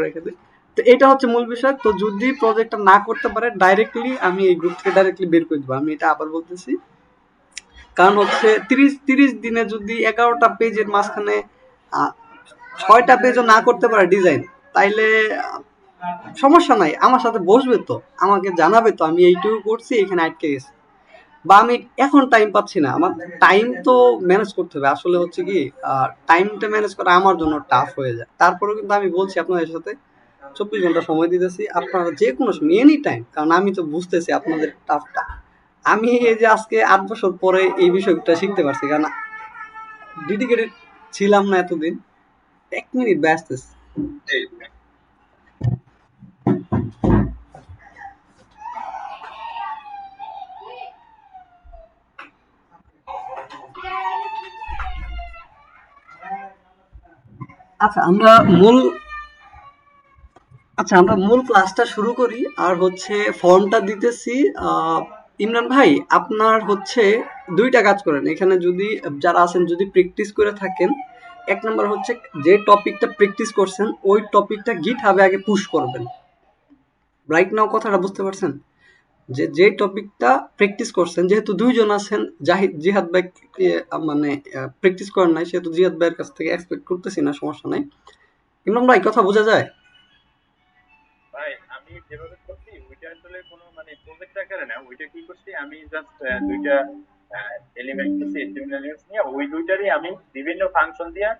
রেখে দিই। তো এটা হচ্ছে মূল বিষয়। তো যদি প্রজেক্টটা না করতে পারে ডাইরেক্টলি আমি এই গ্রুপ থেকে ডাইরেক্টলি বের করে দেবো। আমি এটা আবার বলতেছি, কারণ হচ্ছে 30 দিনে যদি 11টা পেজের মাঝখানে 6টা পেজও না করতে পারে ডিজাইন, তাইলে সমস্যা নাই, আমার সাথে বসবে তো, আমাকে জানাবে তো আমি এইটুকু করছি, এখানে আটকে গেছি, বা আমি এখন টাইম পাচ্ছি না। আমার টাইম তো ম্যানেজ করতে হবে। আসলে হচ্ছে কি, টাইমটা ম্যানেজ করা আমার জন্য টাফ হয়ে যায়। তারপরেও কিন্তু আমি বলছি আপনাদের সাথে 24 ঘন্টা সময় দিতেছি, আপনারা যে কোনো সময় এনি টাইম, কারণ আমি তো বুঝতেছি আপনাদের টাফটা। আমি এই যে আজকে 8 বছর পরে এই বিষয়টা শিখতে পারছি, কারণ ডেডিকেটেড ছিলাম না এতদিন। 1 মিনিট ব্যস্ত। আচ্ছা আমরা মূল আচ্ছা আমরা মূল ক্লাসটা শুরু করি। আর হচ্ছে ফর্মটা দিতেছি। ইমরান ভাই, আপনার হচ্ছে 2টা কাজ করেন এখানে, যদি যারা আছেন যদি প্র্যাকটিস করে থাকেন, 1 নম্বর হচ্ছে যে টপিকটা প্র্যাকটিস করছেন ওই টপিকটা গিটহাবে আগে পুশ করবেন। রাইট নাও কথাটা বুঝতে পারছেন? যে টপিকটা প্র্যাকটিস করছেন, যেহেতু 2জন আছেন, জিহাদ ভাই মানে প্র্যাকটিস করেন নাই, সেহেতু জিহাদ ভাইয়ের কাছ থেকে এক্সপেক্ট করতেছি না, সমস্যা নাই। ইমরান ভাই কথা বোঝা যায়? ভাই আমি যেভাবে করছি ওইটা আসলে কোনো মানে প্রজেক্ট আকারে না, ওইটা কি করছি আমি জাস্ট দুইটা এলিমেন্ট নিয়েছি, HTML এলিমেন্টস নিয়ে ওই দুইটারই আমি বিভিন্ন ফাংশন দিয়ে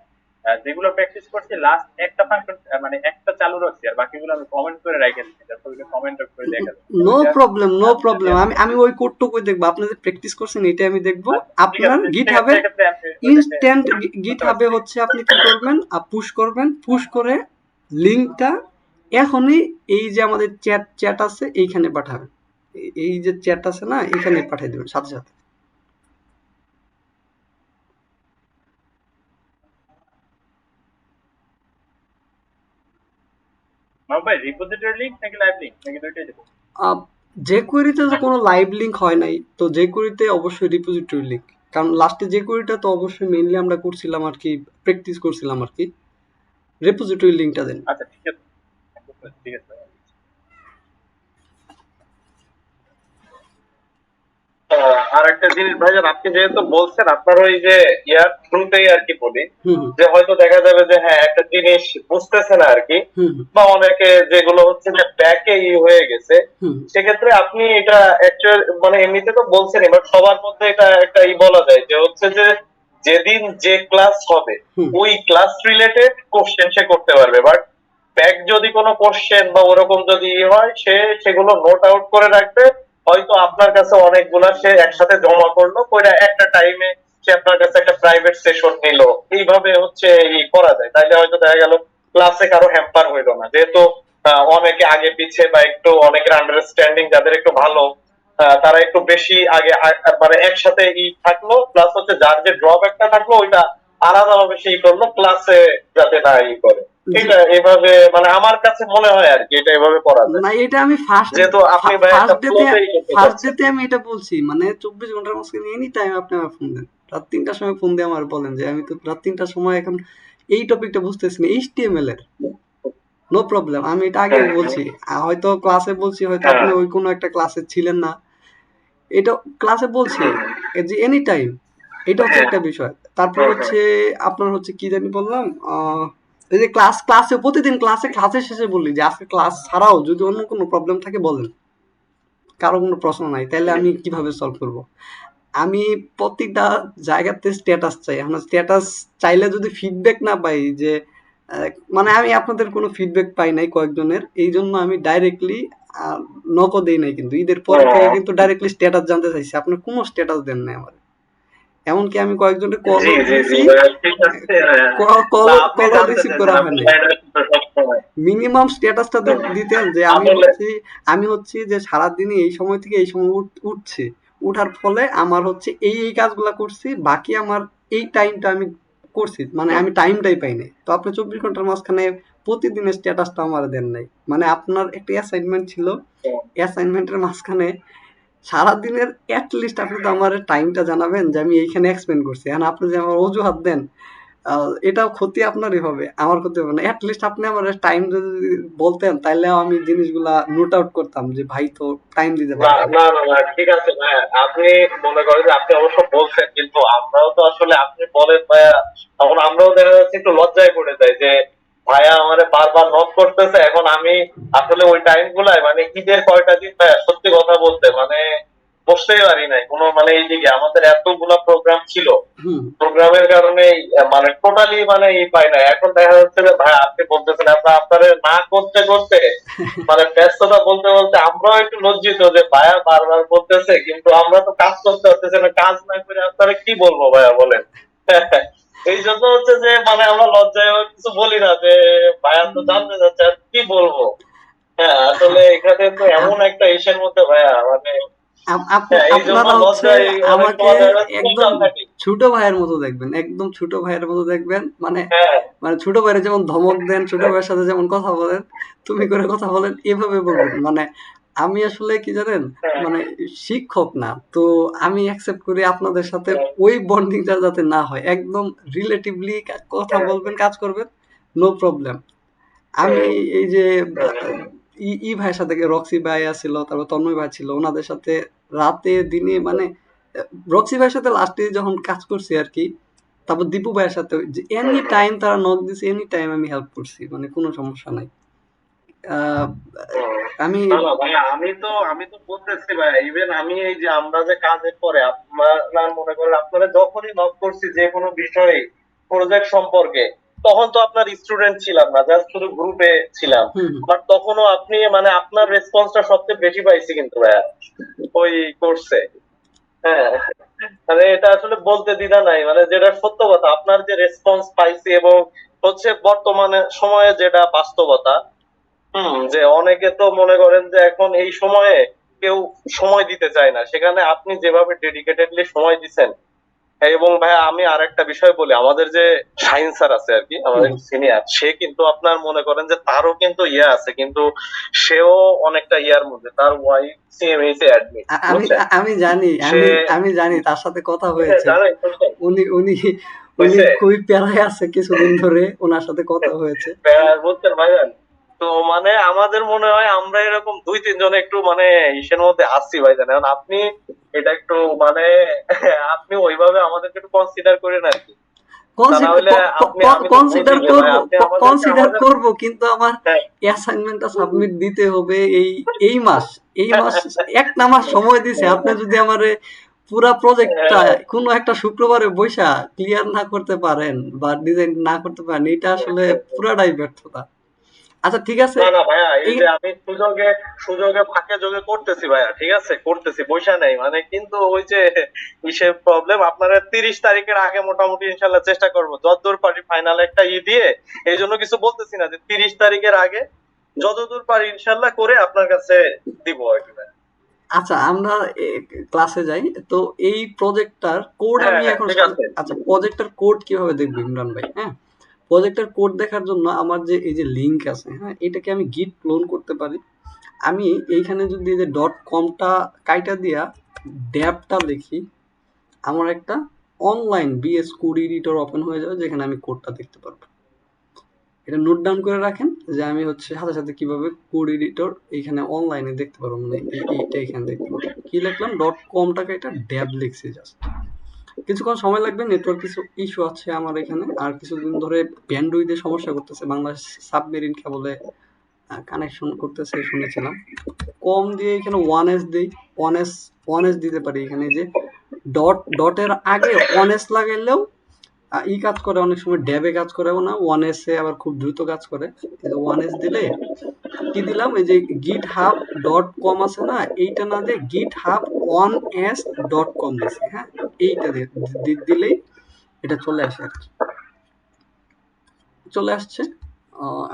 যেগুলো প্র্যাকটিস করছি লাস্ট একটা ফাংশন মানে একটা চালু রাখছি, আর বাকিগুলো আমি কমেন্ট করে রেখে দিচ্ছি যাতে ওইটা কমেন্ট করে দেখা যায় নো ওইটা প্রবলেম, নো যদি প্রবলেম। আমি আমি আমি ওই কোডটুকুই দেখবো, আপনি যে প্র্যাকটিস করছেন এটাই আমি দেখবো। ঠিক আপনার আছে গিট ঠিক আছে হাবে সেক্ষেত্রে আমি ওইটাকে ইনস্ট্যান্ট, গিট বুঝতে হাবে পারছি। হচ্ছে আপনি কি করবেন, পুশ করবেন, পুশ করে লিঙ্কটা এখনই এই যে আমাদের চ্যাট চ্যাট আছে এইখানে পাঠাবেন। এই যে চ্যাট আছে না, এখানে পাঠিয়ে দেবেন সাথে সাথে। ভাই রিপোজিটরি লিংক নাকি লাইভ লিংক নাকি দুইটাই দেবো? আহ, যে কোয়েরিতে তো কোনো লাইভ লিঙ্ক হয় নাই, তো যে কোয়েরিতে অবশ্যই রিপোজিটরি লিঙ্ক, কারণ লাস্টে যে কোয়েরিটা তো অবশ্যই মেইনলি আমরা করছিলাম আর কি, প্র্যাকটিস করছিলাম আর কি। রিপোজিটরি লিঙ্কটা দেন। আচ্ছা ঠিক আছে, ঠিক আছে। আর একটা জিনিস ভাইজান, আপনি যেহেতু বলছেন আপনার ওই যে ইয়ার থ্রুতেই আর কি বলি, হুম যে হয়তো দেখা যাবে যে হ্যাঁ একটা জিনিস বুঝতেছে না আর কি, হুম হুম বা অনেকে যেগুলো হচ্ছে যে ব্যাকে হয়ে গেছে, হুম সেক্ষেত্রে আপনি এটা অ্যাকচুয়াল মানে এমনিতে তো বলছেন, এবার সবার মধ্যে এটা একটা বলা যায় যে হচ্ছে যে যেদিন যে ক্লাস হবে হুম ওই ক্লাস রিলেটেড কোশ্চেন সে করতে পারবে, বাট ব্যাক যদি কোনো কোশ্চেন বা ওরকম যদি হয় সে সেগুলো নোট আউট করে রাখবে। হয়তো আপনার কাছে অনেকগুলা সে একসাথে জমা করলো, কইরা একটা টাইমে সে আপনার কাছে একটা প্রাইভেট সেশন নিল, এইভাবে হচ্ছে করা যায়। তাইলে হয়তো দেখা গেল ক্লাসে কারো হ্যাম্পার হইলো না, যেহেতু অনেকে আগে পিছে বা একটু অনেকের আন্ডারস্ট্যান্ডিং যাদের একটু ভালো, তারা একটু বেশি আগে মানে একসাথে থাকলো, প্লাস হচ্ছে যার যে ড্রব্যাকটা থাকলো ওইটা আলাদাভাবে সেই করলো, ক্লাসে যাতে না করে। জি। এটা এভাবে মানে আমার কাছে মনে হয় আর কি, এটা এভাবে করা যায়, না, এটা আমি ফার্স্ট যেহেতু আপনি ভাই একটা ফার্স্ট ডেতে ফ্লোতেই করতে ফার্স্ট চাচ্ছেন। ডেতে আমি এটা বলছি, মানে 24 ঘন্টার মাঝখানে এনি টাইম আপনি আমার ফোন দেন। রাত 3টার সময় ফোন দিয়ে আমার বলেন যে আমি তো রাত 3টার সময় এখন এই টপিকটা বুঝতেছি না, HTML এর। নো প্রবলেম, আমি এটা আগেও হ্যাঁ বলছি। হয়তো ক্লাসে বলছি, হয়তো হ্যাঁ আপনি ওই কোনো একটা ক্লাসে ছিলেন না, এটা ক্লাসে বলছি যে এনি টাইম। এটা হচ্ছে হ্যাঁ একটা বিষয়। তারপর হ্যাঁ হ্যাঁ হচ্ছে আপনার হচ্ছে কি জানি বললাম, এই যে ক্লাসে প্রতিদিন ক্লাসের শেষে বললি যে আজকে ক্লাস ছাড়াও যদি অন্য কোনো প্রবলেম থাকে বলেন, কারো কোনো প্রশ্ন নাই, তাহলে আমি কিভাবে সলভ করব? আমি প্রতিটা জায়গাতে স্ট্যাটাস চাই। আমরা স্ট্যাটাস চাইলে যদি ফিডব্যাক না পাই, যে মানে আমি আপনাদের কোনো ফিডব্যাক পাই নাই কয়েকজনের, এই জন্য আমি ডাইরেক্টলি নকও দেই নাই, কিন্তু ঈদের পরে থেকে হ্যাঁ। কিন্তু ডাইরেক্টলি স্ট্যাটাস জানতে চাইছি, আপনার কোনো স্ট্যাটাস দেন নাই আমার। এমনকি আমি কয়েকজনের জি কলও জি জি দিয়েছি, ভাইয়া, ঠিক আছে। কল না আপনি কলও জানতে রিসিভ চাইছেন, করা আপনি হয় নাই। চাইলে কিন্তু সবসময়। মিনিমাম স্ট্যাটাসটা দিতেন যে আসলে আমি হচ্ছি যে সারাদিনে এই সময় থেকে এই সময় উঠছি, উঠার ফলে আমার হচ্ছে এই কাজগুলা করছি, বাকি আমার এই টাইমটা আমি করছি, মানে আমি টাইমটাই পাই নাই। তো আপনি 24 ঘন্টার মাঝখানে প্রতিদিনের স্ট্যাটাসটা আমার দেন নাই, মানে আপনার একটা অ্যাসাইনমেন্ট ছিল, অ্যাসাইনমেন্টের মাঝখানে সারাদিনের অ্যাটলিস্ট আপনি তো আমার টাইমটা জানাবেন যে আমি এইখানে এক্সপ্লেন করছি, এখন আপনি যে আমার অজুহাত দেন, এটাও ক্ষতি আপনারই হবে, আমার ক্ষতি হবে না। এট লিস্ট আপনি আমার টাইম যদি বলতেন, তাইলে আমি জিনিসগুলা নোট আউট করতাম যে ভাই তো টাইম দিতে না পারবে না। না না না, ঠিক আছে ভাইয়া, আপনি মনে করেন যে আপনি অবশ্য বলছেন, কিন্তু আমরাও তো আসলে আপনি বলেন ভাইয়া, তখন আমরাও দেখা যাচ্ছে একটু লজ্জায় পড়ে যাই যে ভাইয়া আমারে বারবার নক করতেছে। এখন আমি আসলে ওই টাইম গুলায় মানে ঈদের কয়টা দিন ভাইয়া সত্যি কথা বলতে মানে বসতেই পারি নাই কোনো, মানে এইদিকে আমাদের এতগুলা প্রোগ্রাম ছিল, হুম। প্রোগ্রামের কারণে মানে টোটালি মানে পাই না। এখন দেখা যাচ্ছে যে ভাই আপনি বলতেছেন আমরা আপনারা না করতে করতে মানে ব্যস্ততা বলতে বলতে আমরাও একটু লজ্জিত যে ভাইয়া বারবার বলতেছে, কিন্তু আমরা তো কাজ করতে হচ্ছে না, কাজ না করে আপনারা কি বলবো ভাইয়া বলেন। এই জন্য হচ্ছে যে মানে আমরা লজ্জায় কিছু বলি না যে ভাইয়া তো জানতে চাচ্ছে আর কি বলবো। হ্যাঁ আসলে এখানে তো এমন একটা ইসের মধ্যে ভাইয়া মানে, হ্যাঁ এই জন্য আপনারা হচ্ছে লজ্জায় অনেক আমাকে সময় দেখা যাচ্ছে একদম চুপচাপ থাকি। ছোট ভাইয়ের মতো দেখবেন, একদম ছোট ভাইয়ের মতো দেখবেন। মানে হ্যাঁ মানে ছোট ভাইয়ের যেমন ধমক দেন, ছোট ভাইয়ের সাথে যেমন কথা বলেন, তুমি করে কথা বলেন, এভাবে বলবেন। মানে আমি আসলে কি জানেন, হ্যাঁ মানে শিক্ষক না তো, আমি অ্যাকসেপ্ট করি আপনাদের সাথে হ্যাঁ ওই বন্ডিংটা যাতে না হয়, একদম রিলেটিভলি কথা হ্যাঁ বলবেন, কাজ করবেন, নো প্রবলেম। আমি হ্যাঁ এই যে হ্যাঁ ই ভাইয়ের সাথে, রক্সি ভাই ছিল, তারপর তন্ময় ভাই ছিল, ওনাদের সাথে রাতে দিনে মানে রক্সি ভাইয়ের সাথে লাস্টে যখন কাজ করছি আর কি, তারপর দীপু ভাইয়ের সাথে এনি টাইম তারা নক দিছে, এনি টাইম আমি হেল্প করছি, মানে কোনো সমস্যা নাই। আহ, হুম। আমি না না ভাইয়া, আমি তো বলতেছি ভাইয়া, ইভেন আমি এই যে আমরা যে কাজের পরে আপনার মনে করেন আপনারা যখনই নক করছি যে কোনো বিষয়ে প্রজেক্ট সম্পর্কে, তখন তো আপনার স্টুডেন্ট ছিলাম না, জাস্ট শুধু গ্রুপে ছিলাম। হুম বাট তখনও আপনি মানে আপনার রেসপন্সটা সবচেয়ে বেশি পাইছি কিন্তু ভাইয়া ওই কোর্সে। হ্যাঁ মানে এটা আসলে বলতে দ্বিধা নাই, মানে যেটা সত্য কথা আপনার যে রেসপন্স পাইছি, এবং হচ্ছে বর্তমানে সময়ে যেটা বাস্তবতা, যে অনেকে তো মনে করেন যে এখন এই সময়ে কেউ সময় দিতে চায় না, সেখানে আপনি যেভাবে ডেডিকেটেডলি সময় দিচ্ছেন। এবং ভাই আমি আর একটা বিষয় বলি, আমাদের যে শাহিন স্যার আছে আর কি, আমাদের হুম। সিনিয়র, সে কিন্তু আপনার মনে করেন যে তারও কিন্তু ইয়ে আছে, কিন্তু সেও অনেকটা ইয়ার মধ্যে, তার ওয়াইফ সিএমএইচ এ অ্যাডমিট, আমি বুঝছেন। আমি জানি, সে আমি জানি তার সাথে কথা হয়েছে। জানেন বুঝছেন উনি উনি উনি হয়েছে, খুবই প্যারায় আছে কিছুদিন ধরে, ওনার সাথে কথা হয়েছে। বুঝছেন ভাইজান। তো মানে আমাদের মনে হয় আমরা এরকম দুই তিনজন একটু মানে ইসের মধ্যে আসছি ভাইজান, এখন আপনি এটা একটু মানে আপনি ওইভাবে আমাদেরকে একটু কনসিডার করেন আর কি। তা না হলে আমি তো বুঝি কনসিডার যে ভাই করব, আপনি আমাদেরকে কনসিডার আমাদের, করব, কিন্তু আমার হ্যাঁ, অ্যাসাইনমেন্টটা সাবমিট দিতে হবে এই মাস। এই মাস একটা মাস সময় দিছে। আপনি যদি আমারে পুরা প্রজেক্টটা হ্যাঁ, কোনো একটা শুক্রবারে বইসা ক্লিয়ার না করতে পারেন বা ডিজাইন না করতে পারেন, এটা আসলে পুরাটাই ব্যর্থতা। আচ্ছা ঠিক আছে। না না ভাইয়া, এই এই যে আমি সুযোগে সুযোগে ফাঁকে যোগে করতেছি ভাইয়া, ঠিক আছে করতেছি বৈশা নাই মানে, কিন্তু ওই যে ইসের প্রবলেম, আপনারা 30 তারিখের আগে মোটামুটি ইনশাল্লাহ চেষ্টা করবো যতদূর পারি, ফাইনাল একটা দিয়ে। এই জন্য কিছু বলতেছি না, যে 30 তারিখের আগে যতদূর পারি ইনশাল্লাহ করে আপনার কাছে দিব আর কি ভাই। আচ্ছা আমরা ক্লাসে যাই। তো এই প্রজেক্টটার কোড হ্যাঁ আমি হ্যাঁ এখন ঠিক আছে। আচ্ছা প্রজেক্টটার কোড কিভাবে দেখবো ইমরান ভাই? হ্যাঁ, প্রজেক্টের কোড দেখার জন্য আমার যে এই যে লিংক আছে, হ্যাঁ, এটাকে আমি গিট ক্লোন করতে পারি। আমি এইখানে যদি এই যে ডট কমটা কাইটা দিয়া ড্যাবটা লিখি, আমার একটা online BS code editor open হয়ে যাবে, যেখানে আমি কোডটা দেখতে পারবো। এটা নোট ডাউন করে রাখেন যে আমি হচ্ছে সাথে সাথে কিভাবে কোড এডিটর এইখানে অনলাইনে দেখতে পারবো, মানে এইটা এখানে দেখতে পারবো। কি লিখলাম, ডট কমটাকে এটা ড্যাব লিখছি জাস্ট। কিছুক্ষণ সময় লাগবে, নেটওয়ার্ক কিছু ইস্যু আছে আমার এখানে, আর কিছুদিন ধরে ব্যান্ডউইথের সমস্যা করতেছে, বাংলাদেশ সাবমেরিন কেবলে কানেকশন করতেছে শুনেছিলাম। কম দিয়ে এখানে ওয়ান এস দিই, ওয়ান এস দিতে পারি এখানে। যে ডটের আগে ওয়ান এস লাগাইলেও কাজ করে, অনেক সময় ড্যাবে কাজ করেও না, ওয়ান এস এ আবার খুব দ্রুত কাজ করে। ওয়ান এস দিলে কি দিলাম, এই যে গিট হাব ডট কম আছে না, এইটা না দিয়ে গিট hub one S dot com দিছি। হ্যাঁ, এইটা দিলেই এটা চলে আসে আর কি। চলে আসছে,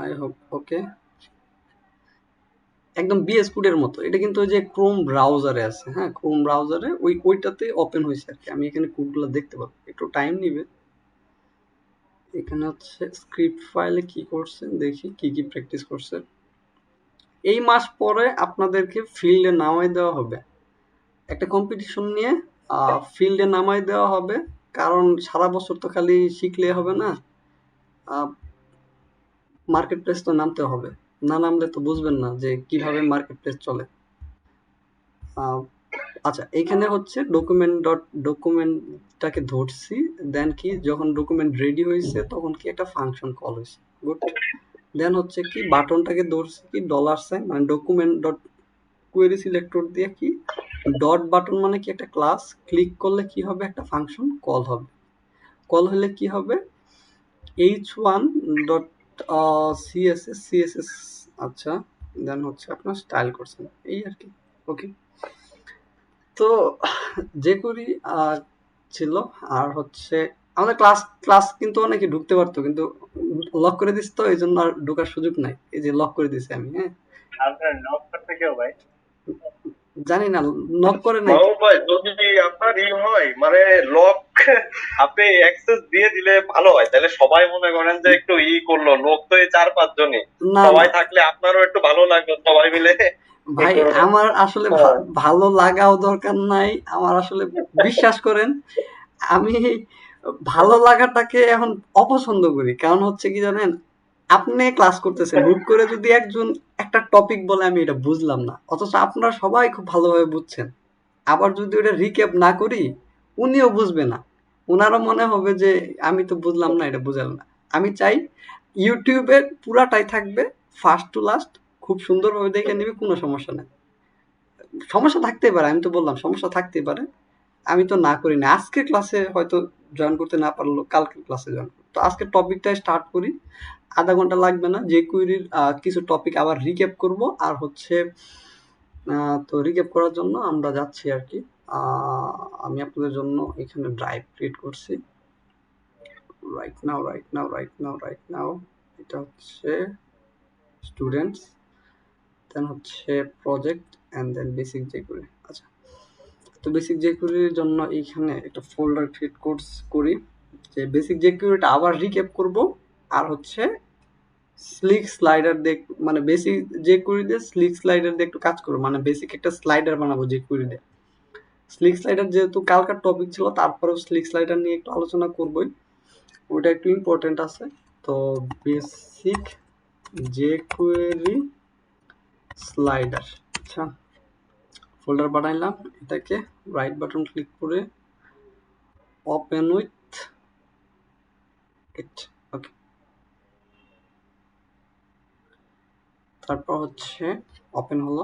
আই হোপ ওকে। একদম বিএস কোডের মতো এটা, কিন্তু ওই যে ক্রোম ব্রাউজারে আছে। হ্যাঁ, ক্রোম ব্রাউজারে ওইটাতে ওপেন হয়েছে আর কি। আমি এখানে কোডগুলো দেখতে পাবো, একটু টাইম নিবে। এখানে হচ্ছে স্ক্রিপ্ট ফাইলে কি করছেন দেখি, কি কি প্র্যাকটিস করছে। এই মাস পরে আপনাদেরকে ফিল্ডে নামাই দেওয়া হবে, একটা কম্পিটিশন নিয়ে ফিল্ডে নামাই দেওয়া হবে। কারণ সারা বছর তো খালি শিখলে হবে না, মার্কেট প্লেস তো নামতে হবে, না নামলে তো বুঝবেন না যে কিভাবে মার্কেট প্লেস চলে। আহ, আচ্ছা, এইখানে হচ্ছে ডকুমেন্টটাকে ধরছি, দেন কি যখন ডকুমেন্ট রেডি হয়েছে তখন কি একটা ফাংশন কল হয়েছে, গুড। দেন হচ্ছে কি বাটনটাকে ধরছি কি ডলার সাইন মানে ডকুমেন্ট ডট কোয়েরি সিলেক্টর দিয়ে কি ডট বাটন মানে কি একটা ক্লাস, ক্লিক করলে কি হবে একটা ফাংশন কল হবে, কল হলে কি হবে h1 ডট সিএসএস, আচ্ছা, দেন হচ্ছে আপনার স্টাইল করছেন এই আর কি। ওকে, তো jQuery ছিল। আর হচ্ছে আমাদের ক্লাস ক্লাস কিন্তু অনেকে ঢুকতে পারতো, কিন্তু লক করে দিস তো এই জন্য আর ঢোকার সুযোগ নাই, এই যে লক করে দিছি আমি। হ্যাঁ, আপনার নক করতে কেউ ভাই? জানি না নক করে নাই। মাহবুব ভাই, যদি আপনার হয় মানে লক আপনি অ্যাক্সেস দিয়ে দিলে ভালো হয়, তাহলে সবাই মনে করেন যে একটু করলো, লোক তো এই 4-5 জনই, না সবাই না থাকলে আপনারও একটু ভালো লাগবে, সবাই মিলে ভাই, একটু। আমার আসলে ভালো লাগাও দরকার নাই, আমার আসলে বিশ্বাস করেন আমি ভালো লাগাটাকে এখন অপছন্দ করি। কারণ হচ্ছে কি জানেন, আপনি ক্লাস করতেছেন, হুট করে যদি একজন একটা টপিক বলে আমি এটা বুঝলাম না, অথচ আপনারা সবাই খুব ভালোভাবে বুঝছেন, আবার যদি ওটা রিক্যাপ না করি উনিও বুঝবে না, উনারও মনে হবে যে আমি তো বুঝলাম না, এটা বুঝাল না। আমি চাই ইউটিউবের পুরাটাই থাকবে ফার্স্ট টু লাস্ট, খুব সুন্দরভাবে দেখে নিবে, কোনো সমস্যা নেই। সমস্যা থাকতেই পারে, আমি তো বললাম সমস্যা থাকতেই পারে, আমি তো না করি না, আজকের ক্লাসে হয়তো জয়েন করতে না পারলো কালকের ক্লাসে জয়েন করবো। তো আজকের টপিকটা স্টার্ট করি, আধা ঘন্টা লাগবে না, যে কুইরির কিছু টপিক আবার রিক্যাপ করব। আর হচ্ছে তো রিক্যাপ করার জন্য আমরা যাচ্ছি আর কি। আমি আপনাদের জন্য এখানে ড্রাইভ ক্রিয়েট করছি রাইট নাও। এটা হচ্ছে স্টুডেন্টস, দেন হচ্ছে project and then basic jQuery। আচ্ছা, তো বেসিক jQueryর জন্য এইখানে একটা ফোল্ডার ক্রিয়েট করি, যে বেসিক jQueryটা আবার রিক্যাপ করব। আর হচ্ছে স্লিক স্লাইডার দিয়ে মানে বেসিক jQuery দিয়ে স্লিক স্লাইডার দিয়ে একটু কাজ করব, মানে বেসিক একটা স্লাইডার বানাবো jQuery দিয়ে। স্লিক স্লাইডার যেহেতু কালকার টপিক ছিল, তারপরেও স্লিক স্লাইডার নিয়ে একটু আলোচনা করবই, ওটা একটু ইম্পর্টেন্ট আছে। তো বেসিক jQuery স্লাইডার, আচ্ছা, ফোল্ডার বানাইলাম, এটাকে রাইট বাটন ক্লিক করে ওপেন উইথ ইট। ওকে, তারপর হচ্ছে ওপেন হলো।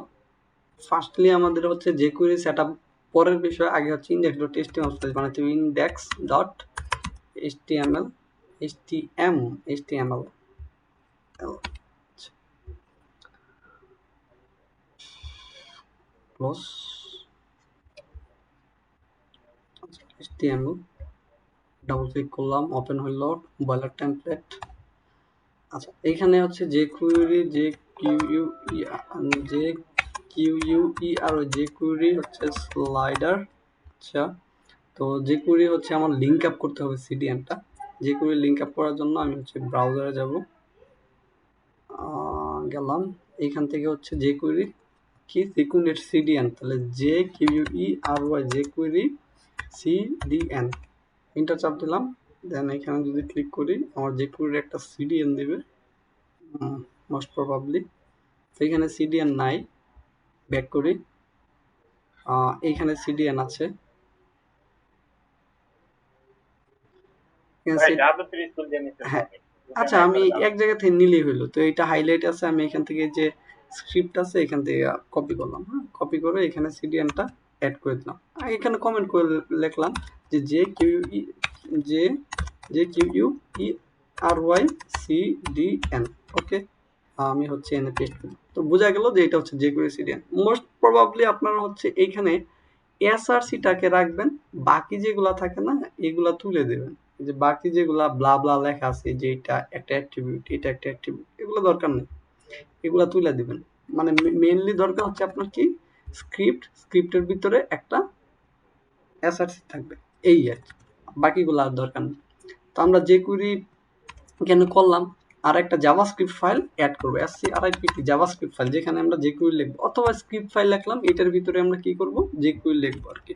ফার্স্টলি আমাদের হচ্ছে jQuery সেটআপ পরের বিষয়, আগে হচ্ছে index.html ফাইল বানাতে হবে, index.html close html, double click করলাম, ওপেন হইল বয়লার টেমপ্লেট। আচ্ছা, এইখানে হচ্ছে jQuery আর jQuery হচ্ছে স্লাইডার। আচ্ছা, তো jQuery হচ্ছে আমার লিঙ্ক আপ করতে হবে সিডিএনটা। jQuery লিঙ্ক আপ করার জন্য আমি হচ্ছে ব্রাউজারে যাব, গেলাম, এইখান থেকে হচ্ছে jQuery কি সিকুনেট সিডিএন, তাহলে jQuery CDN, ইন্টার চাপ দিলাম। দেন এখানে যদি ক্লিক করি আমার jQuery একটা সিডিএন দিবে মোস্ট প্রবাবলি, এখানে সিডিএন নাই, ব্যাক করি, এইখানে সিডিএন আছে। হ্যাঁ, আচ্ছা, আমি এক জায়গা থেকে নিলেই হইলো, তো এটা হাইলাইট আছে, আমি এখান থেকে যে স্ক্রিপ্ট আছে এখান থেকে কপি করলাম। হ্যাঁ, কপি করে এখানে সিডিএনটা অ্যাড করে দিলাম, আর এখানে কমেন্ট করে লিখলাম যে JQuery ওকে, আমি হচ্ছে এনে পেস্ট করি, তো বোঝা গেল যে এটা হচ্ছে jQuery CDN। মোস্ট প্রবাবলি আপনারা হচ্ছে এইখানে এসআরসিটাকে রাখবেন, বাকি যেগুলা থাকে না এগুলা তুলে দেবেন, যে বাকি যেগুলা ব্লা ব্লা লেখা আছে যে এটা একটা অ্যাট্রিবিউট, এটা একটা অ্যাট্রিবিউট, এগুলো দরকার নেই, এগুলা তুলে দিবেন। মানে মেইনলি দরকার হচ্ছে আপনার কি স্ক্রিপ্টের ভিতরে একটা এসআরসি থাকবে, এই আর কি, বাকিগুলো আর দরকার নেই। তো আমরা jQuery কেন করলাম, আর একটা জাভাস্ক্রিপ্ট ফাইল অ্যাড করবো, strip জাভাস্ক্রিপ্ট ফাইল, যেখানে আমরা jQuery লিখবো, অথবা স্ক্রিপ্ট ফাইল লিখলাম, এটার ভিতরে আমরা কি করব jQuery লিখবো আর কি,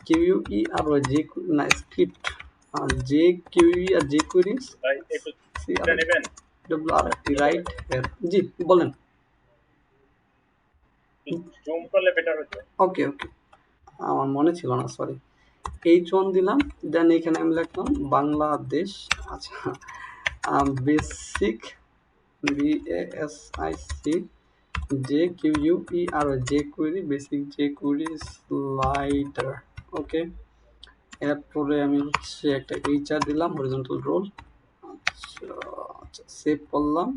কিউই আর যে না স্ক্রিপ্ট যে কিউই আর যে কোয়েরিজ ভাই একটু এটা নেবেন রাইট জি বলেন জুম করলে বেটার হতো ওকে ওকে আমার মনে ছিল না সরি H1 দিলাম দেন এখানে আমি লিখলাম বাংলাদেশ আচ্ছা বেসিক BASIC যে কিউই আর যে কোয়েরি বেসিক যে কোয়েরি স্লাইডার ওকে এরপরে আমি হচ্ছে একটা HR দিলাম হরিজন্টাল রোল আচ্ছা সেভ করলাম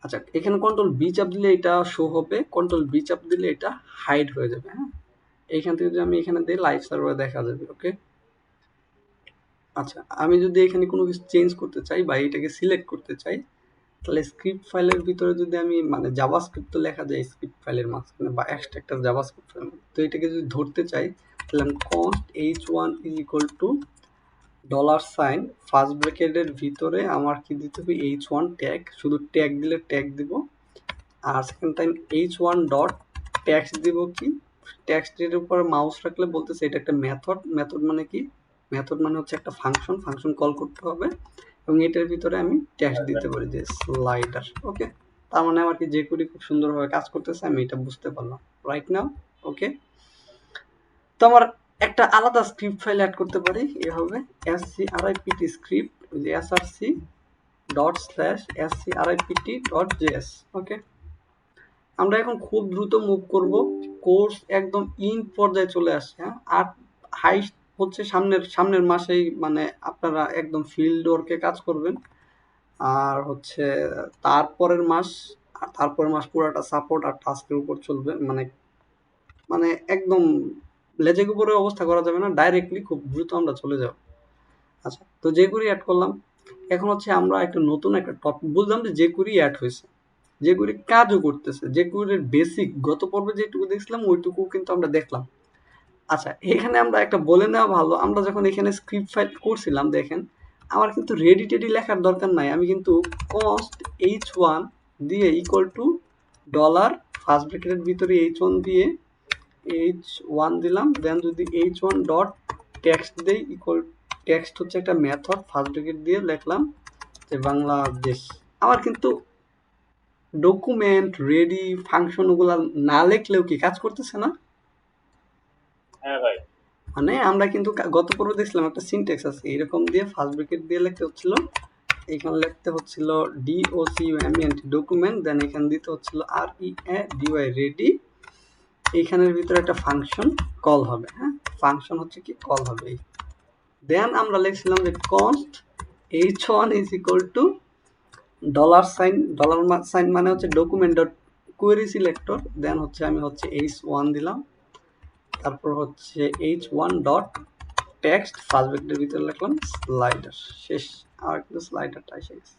আচ্ছা এখানে কন্ট্রোল বি চাপ দিলে এটা শো হবে কন্ট্রোল বি চাপ দিলে এটা হাইড হয়ে যাবে হ্যাঁ এইখান থেকে যদি আমি এখানে দিই লাইভ সার্ভারে দেখা যাবে ওকে আচ্ছা আমি যদি এখানে কোনো কিছু চেঞ্জ করতে চাই বা এটাকে সিলেক্ট করতে চাই তাহলে স্ক্রিপ্ট ফাইলের ভিতরে যদি আমি মানে জাভাস্ক্রিপ্ট তো লেখা যায় স্ক্রিপ্ট ফাইলের মাঝখানে বা এক্সট্রা একটা জাভাস্ক্রিপ্ট ফাইল তো এটাকে যদি ধরতে চাই তাহলে আমি const h1 is equal to dollar sign first ব্র্যাকেটের ভিতরে আমার কি দিতে হবে h1 ট্যাগ শুধু ট্যাগ দিলে ট্যাগ দিব আর second time h1 dot text দিব কি ট্যাক্সটির উপর মাউস রাখলে বলতেছে এটা একটা মেথড মেথড মানে কি মেথড মানে হচ্ছে একটা ফাংশন ফাংশন কল করতে হবে এবং এটার ভিতরে আমি ট্যাক্স দিতে পারি যে স্লাইডার ওকে তার মানে আমার কি যে কোডি খুব সুন্দরভাবে কাজ করতেছে আমি এটা বুঝতে পারলাম রাইট নাও ওকে তো আমার একটা আলাদা স্ক্রিপ্ট ফাইল অ্যাড করতে পারি এভাবে script স্ক্রিপ্ট যে src dot slash script dot js ওকে আমরা এখন খুব দ্রুত মুভ করব কোর্স একদম ইন পর্যায়ে চলে আসছে হ্যাঁ আর হাইস্ট হচ্ছে সামনের মাসেই মানে আপনারা একদম ফিল্ড ওয়ার্কে কাজ করবেন আর হচ্ছে তারপরের মাস পুরাটা সাপোর্ট আর টাস্কের উপর চলবে মানে মানে একদম লেজের উপরে অবস্থা করা যাবে না ডাইরেক্টলি খুব দ্রুত আমরা চলে যাব আচ্ছা তো যে কুড়ি অ্যাড করলাম এখন হচ্ছে আমরা একটা নতুন একটা টপিক বুঝলাম যে কুড়ি অ্যাড হয়েছে যে কুড়ি কাজও করতেছে যে কুড়ির বেসিক গত পর্বে যেটুকু দেখছিলাম ওইটুকু কিন্তু আমরা দেখলাম আচ্ছা এখানে আমরা একটা বলে নেওয়া ভালো আমরা যখন এখানে স্ক্রিপ্ট ফাইল করছিলাম দেখেন আমার কিন্তু রেডি টেডি লেখার দরকার নাই আমি কিন্তু কস্ট h1 দিয়ে ইকুয়াল টু ডলার ফার্স্ট ব্র্যাকেটের ভিতরে h1 দিয়ে h1 দিলাম দেন যদি h1 ডট টেক্সট দেই ইকুয়াল টেক্সট হচ্ছে একটা মেথড ফার্স্ট ব্র্যাকেট দিয়ে লিখলাম যে বাংলাদেশ আমার কিন্তু ডকুমেন্ট রেডি ফাংশন ওগুলা না লিখলেও কি কাজ করতেছে না হ্যাঁ ভাই মানে আমরা কিন্তু গত পর্বে দেখছিলাম একটা সিনট্যাক্স আছে এরকম দিয়ে ফার্স্ট ব্র্যাকেট দিয়ে লিখতে হচ্ছিল এখানে লিখতে হচ্ছিল document ডকুমেন্ট দেন এখানে দিতে হচ্ছিল ready রেডি এইখানের ভিতরে একটা ফাংশন কল হবে হ্যাঁ ফাংশন হচ্ছে কি কল হবে দেন আমরা লিখছিলাম যে const h1 is equal to dollar sign মানে হচ্ছে document dot query selector then হচ্ছে আমি হচ্ছে h1 দিলাম তারপর হচ্ছে h1 ডট টেক্সট ফার্স্ট ব্র্যাকেটের ভিতরে লিখলাম স্লাইডার শেষ আর কিন্তু স্লাইডারটা এসে গেছে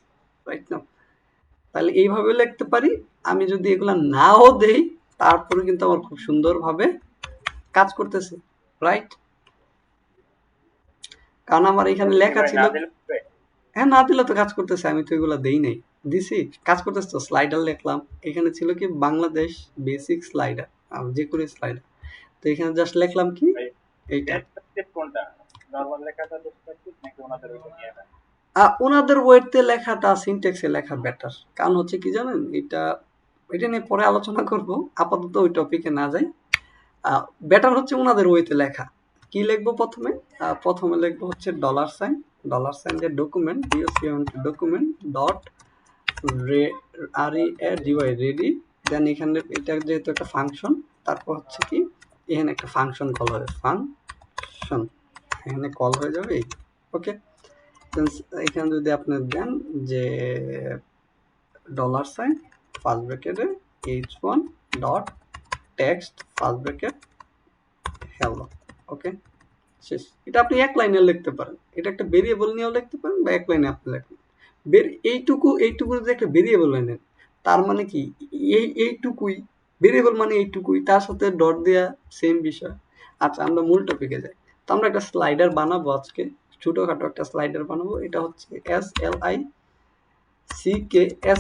রাইট নাও তাহলে এইভাবে লিখতে পারি আমি যদি এগুলা নাও দেই তারপরে কিন্তু আমার খুব সুন্দরভাবে কাজ করতেছে রাইট কারণ আমার এখানে লেখা ছিল হ্যাঁ না দিলে তো কাজ করতেছে আমি তো এগুলা দেই নাই দিছি কাজ করতেছে তো স্লাইডার লিখলাম এখানে ছিল কি বাংলাদেশ বেসিক স্লাইডার যে করে স্লাইডার তো এখানে জাস্ট লিখলাম কি এইটা কোনটা নরমাল লেখাটা ডেসক্রিপটিভ নাকি ওনাদের ওইটা নিয়ে না ওনাদের ওয়েতে লেখাটা সিনট্যাক্সে লেখা বেটার কারণ হচ্ছে কি জানেন এটা নিয়ে পরে আলোচনা করব আপাতত ওই টপিকে না যাই বেটার হচ্ছে ওনাদের ওয়েতে লেখা কি লিখবো প্রথমে লিখবো হচ্ছে ডলার সাইন যে ডকুমেন্ট ডকুমেন্ট ডট রেডি দেন এখানে এটা যেহেতু একটা ফাংশন তারপর হচ্ছে কি এখানে একটা ফাংশন কল হবে ফাংশন এখানে কল হয়ে যাবে ওকে এখানে যদি আপনি দেন যে ডলার সাইন ফার্স্ট ব্র্যাকেটে h1 dot text first bracket hello okay শেষ এটা আপনি এক লাইনে লিখতে পারেন এটা একটা ভেরিয়েবল নিয়েও লিখতে পারেন বা এক লাইনে আপনি লিখবেন এইটুকু যদি একটা ভেরিয়েবল নেন তার মানে কি এইটুকুই ভেরিয়েবল মানে এইটুকুই তার সাথে ডট দেয়া সেম বিষয় আচ্ছা আমরা মূল টপিকে যাই তো আমরা একটা স্লাইডার বানাবো আজকে ছোটখাটো একটা স্লাইডার বানাবো এটা হচ্ছে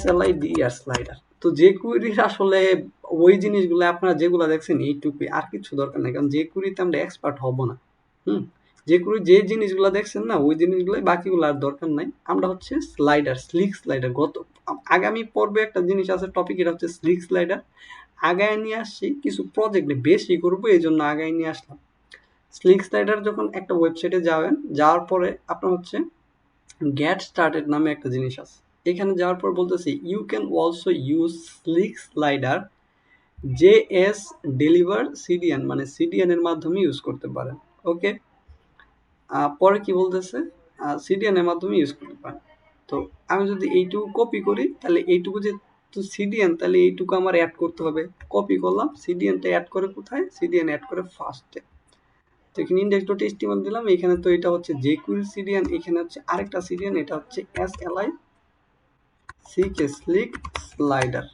SLIDER স্লাইডার তো তো jQuery আসলে ওই জিনিসগুলো আপনারা যেগুলো দেখছেন এইটুকুই, আর কিছু দরকার নাই, কারণ jQuery তে আমরা এক্সপার্ট হব না। jQuery যে জিনিসগুলো দেখছেন না ওই জিনিসগুলো, বাকিগুলো আর দরকার নাই। আমরা হচ্ছে স্লাইডার, স্লিক স্লাইডার, আগামী পর্বে একটা জিনিস আছে টপিক, এটা হচ্ছে স্লিক স্লাইডার। আগায় নিয়ে আসছি কিছু প্রজেক্ট বেশি করবো এই জন্য আগায় নিয়ে আসলাম। স্লিক স্লাইডার যখন একটা ওয়েবসাইটে যাবেন, যাওয়ার পরে আপনার হচ্ছে গেট স্টার্টেড নামে একটা জিনিস আছে। এখানে যাওয়ার পর বলতেছি you can also use slick slider JS deliver CDN, মানে সিডিএন এর মাধ্যমে ইউজ করতে পারেন। ওকে, পরে কি বলতেছে, সিডিএন এর মাধ্যমে ইউজ করতে পারেন। তো আমি যদি এইটুকু কপি করি তাহলে এইটুকু যে তো সিডিএন, তাহলে এইটুকু আমার অ্যাড করতে হবে। কপি করলাম, সিডিএনটা অ্যাড করে কোথায়, সিডিএন অ্যাড করে ফার্স্টে। তো এখানে index.html দিলাম, এখানে তো এটা হচ্ছে jQuery সিডিএন, এখানে হচ্ছে আরেকটা সিডিএন, এটা হচ্ছে slick স্লিক স্লাইডার।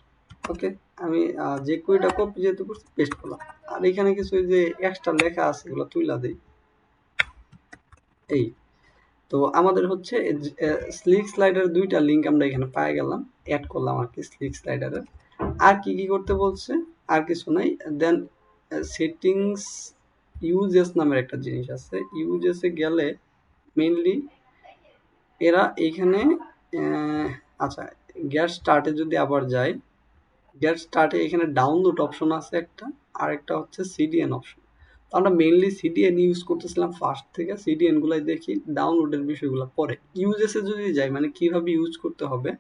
ওকে, আমি jQuery টা কপি যেহেতু করছি পেস্ট করলাম, আর এখানে কিছু যে এক্সট্রা লেখা আছে এগুলো তুইলা দেই। এই তো আমাদের হচ্ছে স্লিক স্লাইডার দুইটা লিংক আমরা এখানে পেয়ে গেলাম, অ্যাড করলাম আর কি স্লিক স্লাইডারের। আর কি কি করতে বলছে, আর কিছু নাই। দেন সেটিংস ইউজেস নামের একটা জিনিস আছে, ইউজেসে গেলে মেইনলি এরা এইখানে আচ্ছা, গেট স্টার্টে যদি আবার যাই, গেট স্টার্টে এখানে ডাউনলোড অপশন আছে একটা, আর একটা হচ্ছে সিডিএন অপশন। তো আমরা মেইনলি সিডিএন ইউজ করতেছিলাম ফার্স্ট থেকে, সিডিএন গুলাই দেখি, ডাউনলোডের বিষয়গুলো পরে। ইউজেসে যদি যাই, মানে কিভাবে ইউজ করতে হবে,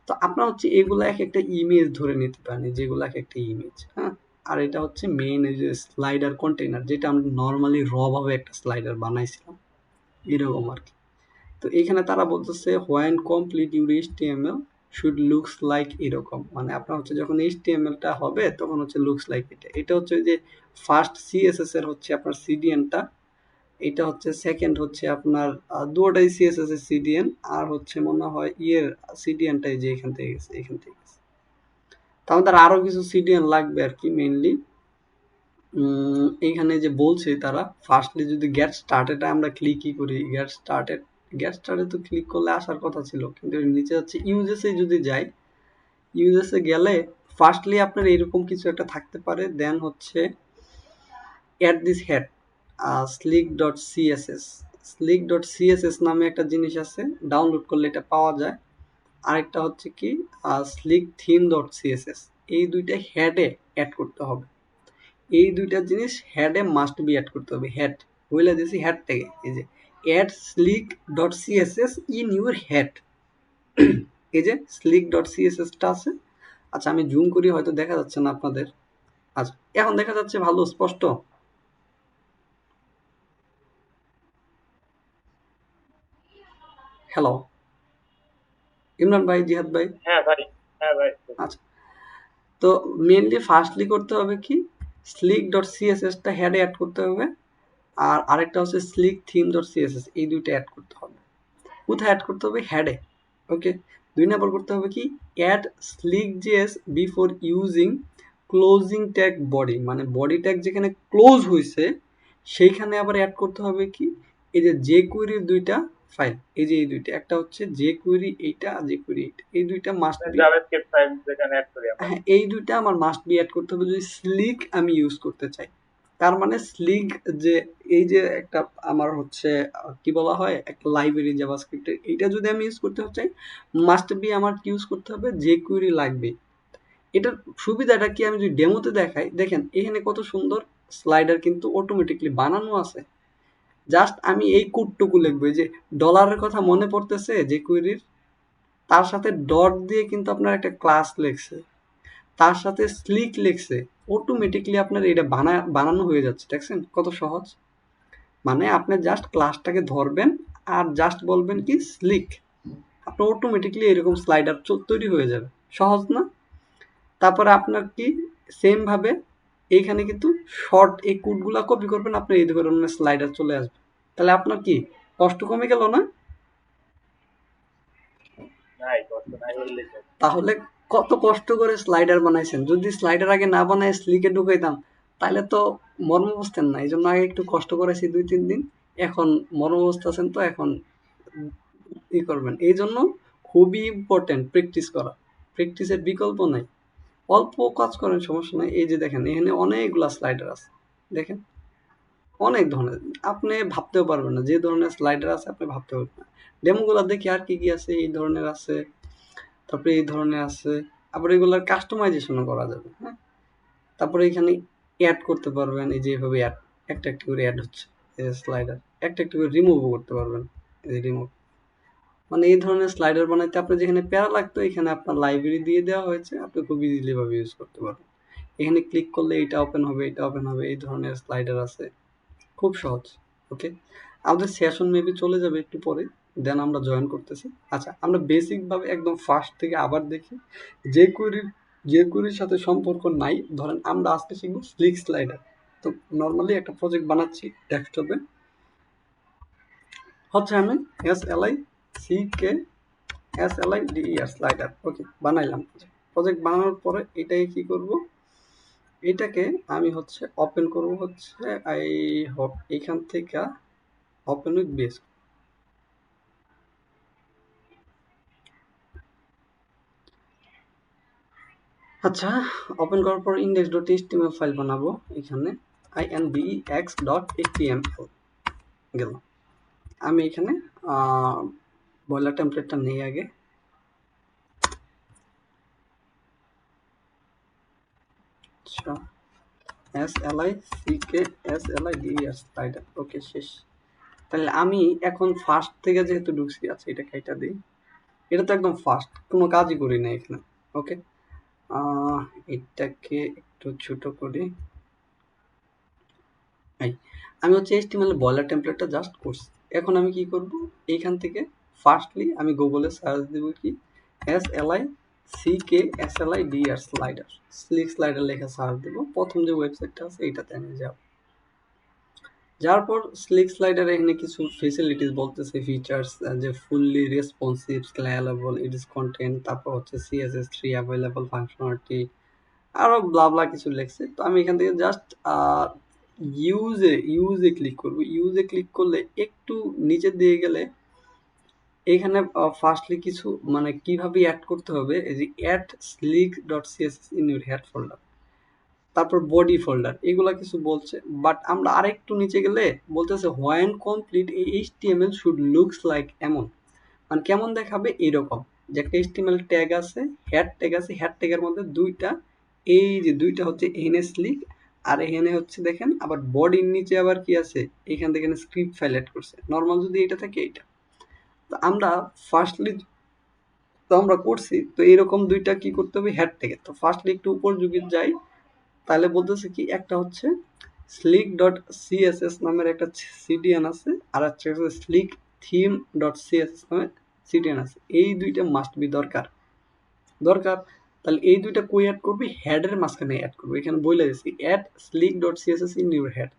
তো আপনার হচ্ছে এগুলা এক একটা ইমেজ ধরে নিতে পারেন, যেগুলো এক একটা ইমেজ। হ্যাঁ, আর এটা হচ্ছে মেইন এই যে স্লাইডার কন্টেইনার, যেটা আমরা নর্মালি র ভাবে একটা স্লাইডার বানাইছিলাম এরকম আর কি। তো এখানে তারা বলতেছে when complete your HTML should looks like এরকম, মানে আপনার হচ্ছে যখন এইচটিএমএলটা হবে তখন হচ্ছে লুকস লাইক এটা। এটা হচ্ছে ওই যে ফার্স্ট সিএসএস এর হচ্ছে আপনার সিডিএনটা, এটা হচ্ছে সেকেন্ড হচ্ছে আপনার দুটোটাই সিএসএস এর সিডিএন, আর হচ্ছে মনে হয় ইয়ের সিডিএনটাই যে এখান থেকে গেছে, এখান থেকে গেছে। তো আমাদের আরো কিছু সিডিএন লাগবে আর কি মেইনলি। এইখানে যে বলছে তারা ফার্স্টলি যদি গেট স্টার্টেড আমরা ক্লিকই করি, গেট স্টার্টেড তো ক্লিক করলে আসার কথা ছিল, কিন্তু এর নিচে হচ্ছে ইউজেসে যদি যাই, ইউজেসে গেলে ফার্স্টলি আপনার এরকম কিছু একটা থাকতে পারে, দেন হচ্ছে at this head slick.css, slick.css নামে একটা জিনিস আছে, ডাউনলোড করলে এটা পাওয়া যায়। আরেকটা হচ্ছে কি slick theme.css, এই দুইটা হেডে অ্যাড করতে হবে। এই দুইটা জিনিস হেডে মাস্ট বি অ্যাড করতে হবে। হেড বলে দিয়েছি, হেড থেকে এই যে add slick.css in your head, এই যে slick.css টা আছে। আচ্ছা, আমি জুম করি, হয়তো দেখা যাচ্ছে না আপনাদের। আচ্ছা, এখন দেখা যাচ্ছে ভালো স্পষ্ট? হ্যালো ইমরান ভাই, জিহাদ ভাই। হ্যাঁ ভাই, হ্যাঁ ভাই। আচ্ছা, তো মেনলি ফার্স্টলি করতে হবে কি, slick.css টা হেডে অ্যাড করতে হবে, আর আরেকটা হচ্ছে slick theme.css, এই দুইটা অ্যাড করতে হবে। কোথায় অ্যাড করতে হবে, হেডে। ওকে, 2 নাম্বার করতে হবে কি, add slick.js before using closing tag body, মানে বডি ট্যাগ যেখানে ক্লোজ হয়েছে সেইখানে আবার অ্যাড করতে হবে কি, এই যে jQuery দুইটা ফাইল, এই যে এই দুইটা, একটা হচ্ছে jQuery এইটা, আর jQuery এইটা, এই দুইটা মাস্ট বি, জাভাস্ক্রিপ্ট ফাইল যেখানে অ্যাড করি আমরা। হ্যাঁ এই দুইটা আমার মাস্ট বি অ্যাড করতে হবে যদি স্লিক আমি ইউজ করতে চাই। তার মানে স্লিক যে এই যে একটা আমার হচ্ছে কি বলা হয় একটা লাইব্রেরি জাভাস্ক্রিপ্টের, এইটা যদি আমি ইউজ করতে চাই মাস্ট বি আমার কি ইউজ করতে হবে, jQuery লাগবে। এটার সুবিধাটা কি, আমি যদি ডেমোতে দেখাই, দেখেন এখানে কত সুন্দর স্লাইডার কিন্তু অটোমেটিকলি বানানো আছে। জাস্ট আমি এই কোডটুকু লিখবো, এই যে ডলারের কথা মনে পড়তেছে jQuery, তার সাথে ডট দিয়ে কিন্তু আপনার একটা ক্লাস লেখছে, তার সাথে স্লিক লিখছে, অটোমেটিকলি আপনার এটা বানানো হয়ে যাচ্ছে। দেখছেন কত সহজ, মানে আপনি জাস্ট ক্লাসটাকে ধরবেন আর জাস্ট বলবেন কি স্লিক, আপনার অটোমেটিকলি এরকম স্লাইডার তৈরি হয়ে যাবে। সহজ না? তারপরে আপনার কি সেম ভাবে এইখানে কিন্তু শর্ট এই কোডগুলা কপি করবেন, আপনার এই ধরনের স্লাইডার চলে আসবে। তাহলে আপনার কি কষ্ট কমে গেল না? নাই কষ্ট নাই হইলে চলে। তাহলে কত কষ্ট করে স্লাইডার বানাইছেন, যদি স্লাইডার আগে না বানায় স্লিকে ঢুকাইতাম তাহলে তো মর্ম বুঝতেন না। এই জন্য আগে একটু কষ্ট করেছি 2-3 দিন, এখন মর্ম বুঝতেছেন, তো এখন ই করবেন। এই জন্য খুবই ইম্পর্টেন্ট প্র্যাকটিস করা। প্র্যাকটিসের বিকল্প নাই। অল্প কাজ করেন, সমস্যা নাই। এই যে দেখেন এখানে অনেকগুলা স্লাইডার আছে, দেখেন অনেক ধরনের, আপনি ভাবতেও পারবেন না যে ধরনের স্লাইডার আছে, আপনি ভাবতে পারবেন না। ডেমোগুলো দেখি আর কি কি আছে, এই ধরনের আছে, তারপরে এই ধরনের আছে, আবার এগুলার কাস্টমাইজেশনও করা যাবে, হ্যাঁ। তারপরে এখানে অ্যাড করতে পারবেন, এই যে এভাবে অ্যাড, একটা একটা করে অ্যাড হচ্ছে স্লাইডার, একটা একটা করে রিমুভও করতে পারবেন, এই যে রিমুভ। মানে এই ধরনের স্লাইডার বানাইতে আপনার যেখানে প্যারা লাগতো, এখানে আপনার লাইব্রেরি দিয়ে দেওয়া হয়েছে, আপনি খুব ইজিলি ভাবে ইউজ করতে পারবেন। এখানে ক্লিক করলে এটা ওপেন হবে, এটা ওপেন হবে, এই ধরনের স্লাইডার আছে, খুব সহজ। ওকে, আমাদের সেশন মেবি চলে যাবে একটু পরে, দেন আমরা জয়েন করতেছি। আচ্ছা, আমরা বেসিক ভাবে একদম ফার্স্ট থেকে আবার দেখি, যে কোয়েরির যে কোয়েরির সাথে সম্পর্ক নাই, ধরেন আমরা আজকে শিখবো স্লিক স্লাইডার। তো নর্মালি একটা প্রজেক্ট বানাচ্ছি ডেস্কটপে, হচ্ছে আমি SLICK স্লাইডার, ওকে বানাইলাম। প্রজেক্ট বানানোর পরে এটাকে কি করব, এটাকে আমি হচ্ছে ওপেন করব, হচ্ছে আই হোপ এখান থেকে ওপেন উইথ বেস। আচ্ছা, ওপেন করার পর index.html ফাইল বানাবো, এখানে index.html গেল। আমি এখানে বয়লার টেমপ্লেটটা নেই আগে। আচ্ছা, SLICK স্লাইডার, ওকে শেষ। তাহলে আমি এখন ফার্স্ট থেকে যেহেতু ঢুকছি, আচ্ছা এটা কাইটা দিই, এটা তো একদম ফার্স্ট, কোনো কাজই করি না এখানে। ওকে, এটাকে একটু ছোট করি। এই, আমি হচ্ছে HTML বয়লার টেমপ্লেটটা জাস্ট করছি। এখন আমি কি করব, এইখান থেকে ফার্স্টলি আমি গুগলে সার্চ দেব কি SLICK স্লাইডার, স্লিক স্লাইডার লেখা সার্চ দেব, প্রথম যে ওয়েবসাইটটা আছে এইটাতে আমি যাব। যার পর স্লিক স্লাইডার এখানে কিছু ফেসিলিটিস বলতেছে, ফিচার্স, যে fully responsive, scalable, it is content, তারপর হচ্ছে CSS3 অ্যাভেলেবল ফাংশনালিটি, আরো ব্লা ব্লা কিছু লেখছে। তো আমি এখান থেকে জাস্ট ইউজে ক্লিক করব। ইউজে ক্লিক করলে একটু নিচের দিকে গেলে এখানে ফার্স্টলি কিছু মানে কিভাবে অ্যাড করতে হবে, এই যে add slick.css in your head folder, তারপর বডি ফোল্ডার, এগুলা কিছু বলছে। বাট আমরা আরেকটু নিচে গেলে বলতেছে হোয়েন কমপ্লিট এই HTML শুড লুকস লাইক এমন, মানে কেমন দেখাবে এরকম, যে একটা HTML ট্যাগ আছে, হেড ট্যাগ আছে, হেড ট্যাগের মধ্যে দুইটা, এই যে দুইটা হচ্ছে এখানে স্লিক, আর এখানে হচ্ছে দেখেন আবার বডির নিচে আবার কি আছে, এখান থেকে স্ক্রিপ্ট ফাইল অ্যাড করছে। নর্মাল যদি এটা থাকে এইটা, তো আমরা ফার্স্টলি তো আমরা করছি, তো এরকম দুইটা কি করতে হবে হেড ট্যাগে। তো ফার্স্টলি একটু উপর যুগে যাই, তাহলে বলতেছে কি, একটা হচ্ছে slick.css নামের একটা সিডিএন আছে, আর একটা হচ্ছে slick theme.css নামের সিডিএন আছে। এই দুইটা মাস্ট বি দরকার দরকার। তাহলে এই দুইটা কই অ্যাড করবি, হেডের মাঝখানে অ্যাড করবি। এখানে বলে দিচ্ছি add slick.css in your head.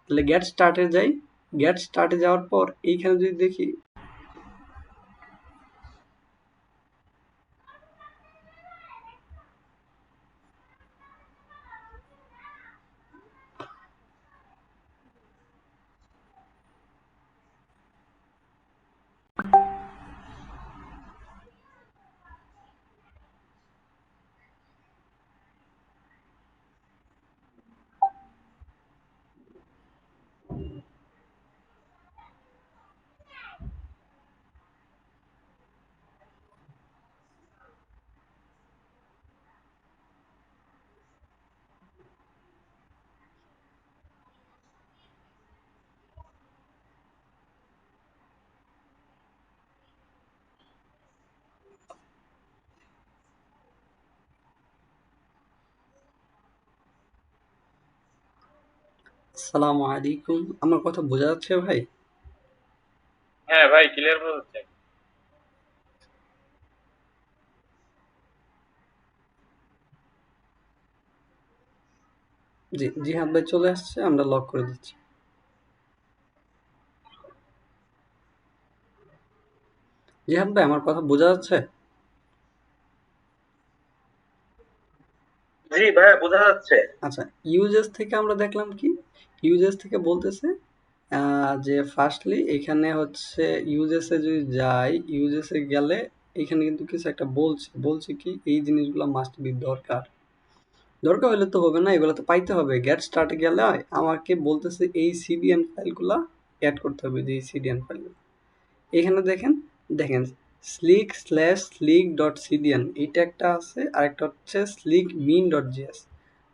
তাহলে গেট স্টার্টে যাই, গেট স্টার্টে যাওয়ার পর এইখানে যদি দেখি, আসসালামু আলাইকুম, আমার কথা বোঝা যাচ্ছে ভাই? হ্যাঁ ভাই, ক্লিয়ার বোঝা যাচ্ছে। জি, জিহাদ ভাই চলে আসছে, আমরা লক করে দিচ্ছি। জিহাদ ভাই, আমার কথা বোঝা যাচ্ছে? জি ভাইয়া, বোঝা যাচ্ছে। আচ্ছা, ইউজেস থেকে আমরা দেখলাম কি, ইউজেস থেকে বলতেছে যে ফার্স্টলি এখানে হচ্ছে ইউজেসে যদি যাই, ইউজেসে গেলে এখানে কিন্তু কিছু একটা বলছে কি এই জিনিসগুলো মাস্ট বি দরকার হলে তো হবে না, এগুলো তো পাইতে হবে। গেট স্টার্টে গেলে আমাকে বলতেছে এই সিডিএন ফাইলগুলো অ্যাড করতে হবে, যে এই সিডিএন ফাইলগুলো এখানে দেখেন slick/slick.cdn এটা একটা আছে, আর একটা হচ্ছে slickmin.js।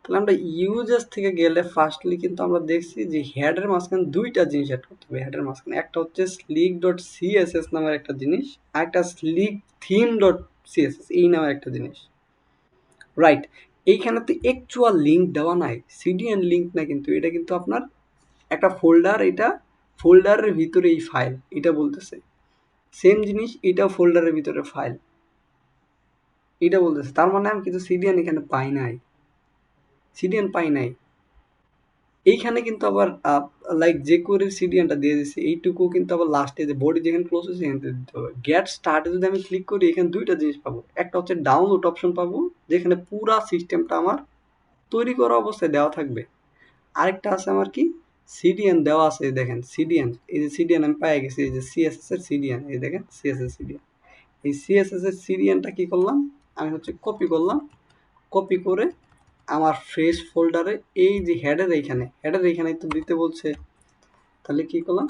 তাহলে আমরা ইউজেস থেকে গেলে ফার্স্টলি কিন্তু আমরা দেখছি যে হেডের মাঝখানে দুইটা জিনিস অ্যাড করতে হবে। হেডের মাঝখানে একটা হচ্ছে slick.css নামের একটা জিনিস, আর একটা slicktheme.css এই নামের একটা জিনিস, রাইট? এইখানে তো অ্যাকচুয়াল লিঙ্ক দেওয়া নাই, সিডিএন লিঙ্ক না, কিন্তু এটা কিন্তু আপনার একটা ফোল্ডার, এটা ফোল্ডারের ভিতরে এই ফাইল এটা বলতেছে। সেম জিনিস এটাও ফোল্ডারের ভিতরে ফাইল এটা বলতেছে। তার মানে আমি কিন্তু সিডিএন এখানে পাই নাই। এইখানে কিন্তু আবার লাইক যে করে সিডিএনটা দিয়ে দিচ্ছে এইটুকু কিন্তু আবার লাস্টে যে বডি যেখানে ক্লোজ হয়েছে এখানে দিতে হবে। গেট স্টার্টে যদি আমি ক্লিক করি এখানে দুইটা জিনিস পাবো, একটা হচ্ছে ডাউনলোড অপশন পাবো যেখানে পুরা সিস্টেমটা আমার তৈরি করা অবস্থায় দেওয়া থাকবে, আরেকটা আছে আমার কি সিডিএন দেওয়া আছে। দেখেন সিডিএন, এই যে সিডিএন আমি পাই গেছি, এই যে সিএসএস এর সিডিএন, এই দেখেন সিএসএস সিডিএন। এই সিএসএস এর সিডিএনটা কি করলাম, আমি হচ্ছে কপি করলাম, কপি করে আমার ফ্রেশ ফোল্ডারে এই যে হেডের এইখানে তো দিতে বলছে, তাহলে কি করলাম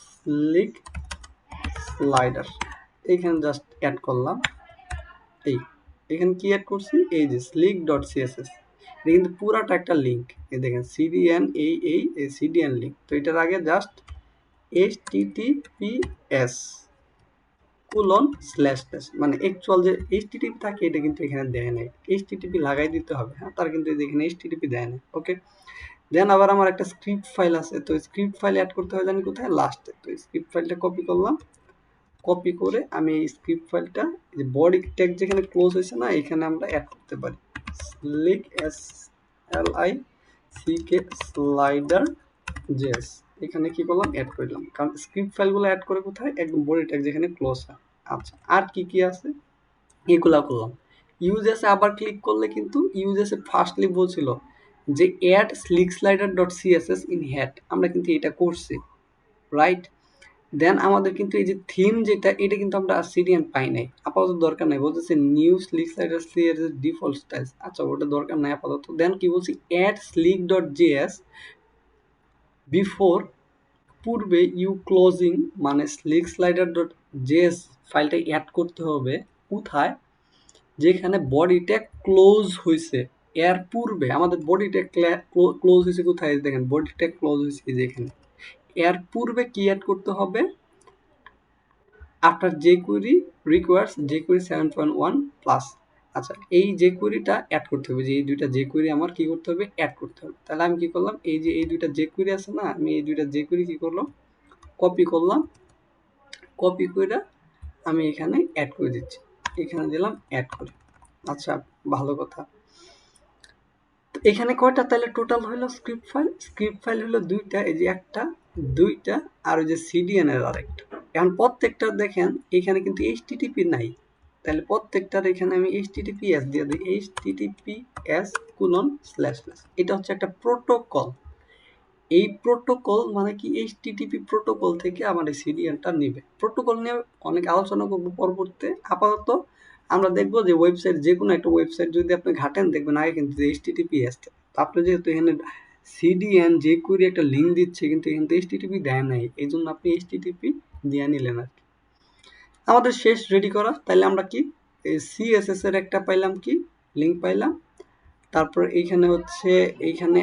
স্লিক স্লাইডার এইখানে জাস্ট অ্যাড করলাম। এই এখানে কি অ্যাড করছি, এই যে slick.css, এটা কিন্তু পুরাটা একটা লিঙ্ক। এই দেখেন সিডিএন এই সিডিএন লিঙ্ক। তো এটার আগে জাস্ট https:// মানে অ্যাকচুয়াল যে এইচটিটিপি থাকে এটা কিন্তু এখানে দেয় নাই, এইচটিটিপি লাগাই দিতে হবে। হ্যাঁ, তার কিন্তু এখানে এইচটিটিপি দেয় না। ওকে, দেন আবার আমার একটা স্ক্রিপ্ট ফাইল আছে, তো স্ক্রিপ্ট ফাইল অ্যাড করতে হয় জানি কোথায়, লাস্টে। তো স্ক্রিপ্ট ফাইলটা কপি করলাম, কপি করে আমি এই স্ক্রিপ্ট ফাইলটা যে বডি ট্যাগ যেখানে ক্লোজ হয়েছে না এখানে আমরা অ্যাড করতে পারি, স্লিক স্লাইডার জেস। এখানে কি করলাম অ্যাড করলাম, কারণ স্ক্রিপ্ট ফাইলগুলো অ্যাড করে কোথায়, একদম বডি ট্যাগ যেখানে ক্লোজ হয়। আচ্ছা, আর কি কি আছে এগুলা করলাম। ইউজেসে আবার ক্লিক করলে কিন্তু ইউজেসে ফার্স্টলি বলছিল যে add slick slider dot CSS in head, আমরা কিন্তু এটা করছি, রাইট? দেন আমাদের কিন্তু এই যে থিম যেটা এটা কিন্তু আমরা সিডিএন পাই নাই, আপাতত দরকার নাই। বলতেছে new slick slider CSS default styles, আচ্ছা ওটা দরকার নাই আপাতত। দেন কি বলছি, add slick dot JS before, পূর্বে ইউ ক্লোজিং, মানে স্লিক স্লাইডার ডট জেএস ফাইলটা অ্যাড করতে হবে কোথায়, যেখানে বডি ট্যাগ ক্লোজ হয়েছে। এর পূর্বে আমাদের বডি ট্যাগ ক্লোজ হয়েছে কোথায়, দেখেন বডি ট্যাগ ক্লোজ হয়েছে যেখানে। এর পূর্বে কি অ্যাড করতে হবে, after jQuery requires jQuery 7.1 plus. আচ্ছা, এই jQueryটা অ্যাড করতে হবে, যে এই দুইটা jQuery আমার কি করতে হবে, অ্যাড করতে হবে। তাহলে আমি কি করলাম, এই যে এই দুইটা jQuery আছে না, আমি এই দুইটা jQuery কি করলাম, কপি করলাম, কপি করে আমি এখানে অ্যাড করে দিচ্ছি, এখানে দিলাম অ্যাড করে। আচ্ছা, ভালো কথা। তো এখানে কয়টা তাহলে টোটাল হলো স্ক্রিপ্ট ফাইল হলো দুইটা, এই যে একটা, দুইটা, আর ওই যে সিডিএন এর আরেকটা। এখন প্রত্যেকটা দেখেন এখানে কিন্তু এইচটিটিপি নাই, তাহলে প্রত্যেকটার এখানে আমি এইচটিটিপিএস দিয়ে দিই, https:// এটা হচ্ছে একটা প্রোটোকল। এই প্রোটোকল মানে কি, এইচটিটিপি প্রোটোকল থেকে আমার এই সিডিএনটা নেবে। প্রোটোকল নিয়ে অনেক আলোচনা করবো পরবর্তীতে। আপাতত আমরা দেখবো যে ওয়েবসাইট, যে কোনো একটা ওয়েবসাইট যদি আপনি ঘাটেন দেখবেন আগে কিন্তু এইচটিটিপিএস। আপনি যেহেতু এখানে সিডিএন jQuery একটা লিঙ্ক দিচ্ছে, কিন্তু এখানে এইচটিটিপি দেয় নাই, এই জন্য আপনি এইচটিটিপি দিয়ে নিলেন আর কি। আমাদের শেষ রেডি করা, তাহলে আমরা কি সিএসএস এর একটা পাইলাম, কি লিঙ্ক পাইলাম। তারপর এইখানে হচ্ছে এইখানে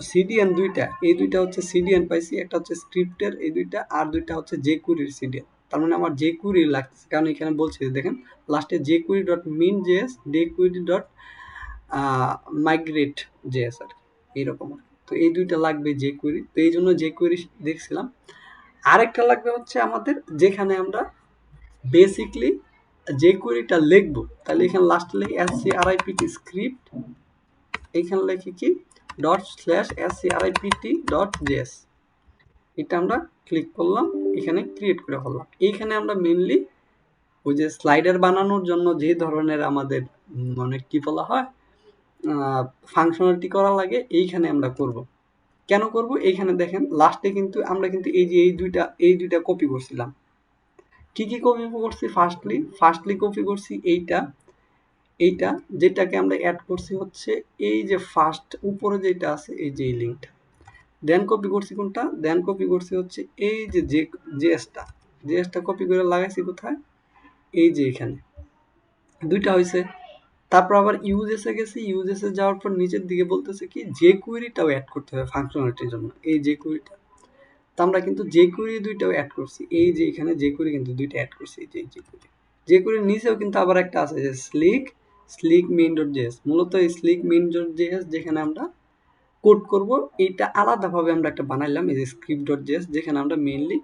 সিডিএন দুইটা, এই দুইটা হচ্ছে সিডিএন পাইছি, একটা হচ্ছে স্ক্রিপ্টের এই দুইটা, আর দুইটা হচ্ছে jQuery সিডিএন। তার মানে আমার jQuery লাগছে, কারণ এখানে বলছে দেখেন লাস্টে jQuery.min.js jQuery.migrate.js আর কি, এইরকম। তো এই দুইটা লাগবে jQuery, তো এই জন্য jQuery দেখছিলাম। আরেকটা লাগবে হচ্ছে আমাদের, যেখানে আমরা বেসিকলি jQueryটা লিখবো, তাহলে এখানে লাস্টে লিখি script স্ক্রিপ্ট, এইখানে লিখি কি ./script.js, এটা আমরা ক্লিক করলাম, এখানে ক্রিয়েট করে ফেললাম। এইখানে আমরা মেনলি ওই যে স্লাইডার বানানোর জন্য যে ধরনের আমাদের মানে কি বলা হয় ফাংশনালিটি করা লাগে, এইখানে আমরা করব। কেন করব, এইখানে দেখেন লাস্টে কিন্তু আমরা কিন্তু এই যে এই দুইটা কপি করছিলাম, কি কি কপি করছি? ফার্স্টলি কপি করছি এইটা যেটাকে আমরা অ্যাড করছি হচ্ছে এই যে ফার্স্ট উপরে যেটা আছে এই যে এই লিঙ্কটা। দেন কপি করছি কোনটা? দেন কপি করছি হচ্ছে এই যে জেএসটা কপি করে লাগাইছি কোথায়? এই যে এখানে দুইটা হয়েছে। তারপর আবার ইউজেসে গেছি, ইউজেসে যাওয়ার পর নিচের দিকে বলতেছে কি যে কুয়েরিটাও অ্যাড করতে হবে ফাংশনালিটির জন্য, এই যে কুয়েরিটা। তো আমরা কিন্তু যে কুয়েরি দুইটাও অ্যাড করছি, এই যে এখানে যে কুয়েরি কিন্তু দুইটা অ্যাড করছি, এই যে কুয়েরি। যে কুয়েরির নিচেও কিন্তু আবার একটা আছে যে স্লিক মেইন ডট জেএস। মূলত এই স্লিক মেইন ডট জেএস যেখানে আমরা কোড করব, এইটা আলাদাভাবে আমরা একটা বানাইলাম এই যে স্ক্রিপ্ট ডট জেএস, যেখানে আমরা মেইনলি